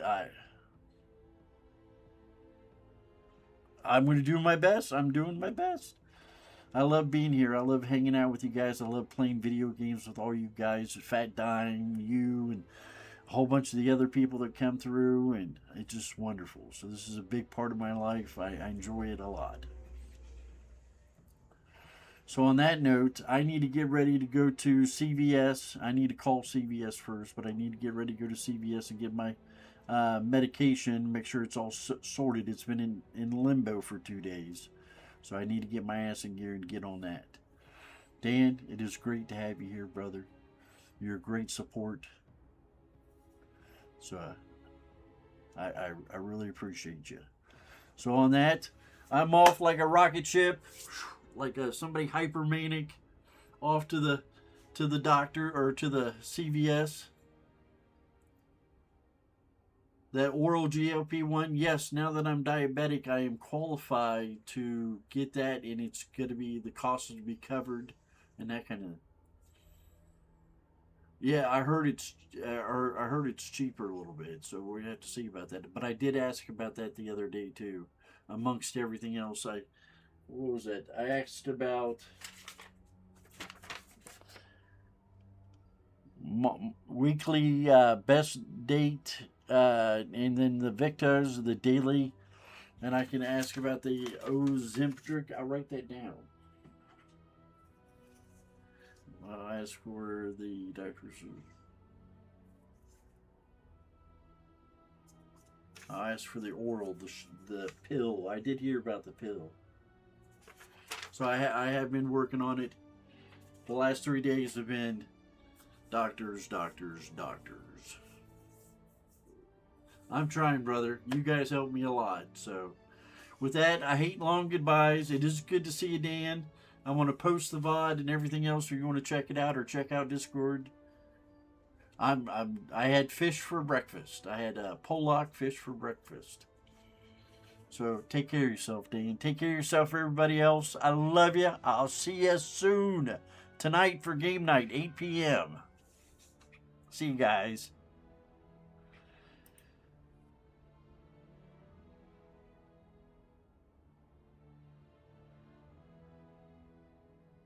Speaker 1: I'm going to do my best. I'm doing my best. I love being here. I love hanging out with you guys. I love playing video games with all you guys, Fat Dime, you, and a whole bunch of the other people that come through, and it's just wonderful. So this is a big part of my life. I enjoy it a lot. So on that note, I need to get ready to go to CVS. I need to call CVS first, but I need to get ready to go to CVS and get my medication, make sure it's all sorted. It's been in limbo for 2 days. So I need to get my ass in gear and get on that. Dan, it is great to have you here, brother. You're a great support. So I really appreciate you. So on that, I'm off like a rocket ship, like somebody hypermanic, off to the doctor or to the CVS. That oral GLP-1, yes, now that I'm diabetic, I am qualified to get that, and it's going to be, the cost will be covered, and that kind of. Yeah, I heard it's cheaper a little bit, so we're gonna have to see about that. But I did ask about that the other day too. Amongst everything else, what was that? I asked about weekly best date, and then the Victos, the daily, and I can ask about the Ozempic. I'll write that down. I'll ask for the doctor's. I'll ask for the oral, the pill. I did hear about the pill. So I have been working on it. The last 3 days have been doctors. I'm trying, brother. You guys help me a lot. So with that, I hate long goodbyes. It is good to see you, Dan. I want to post the VOD and everything else if you want to check it out or check out Discord. I had fish for breakfast. I had Pollock fish for breakfast. So take care of yourself, Dan. Take care of yourself, everybody else. I love you. I'll see you soon. Tonight for game night, 8 p.m. See you guys.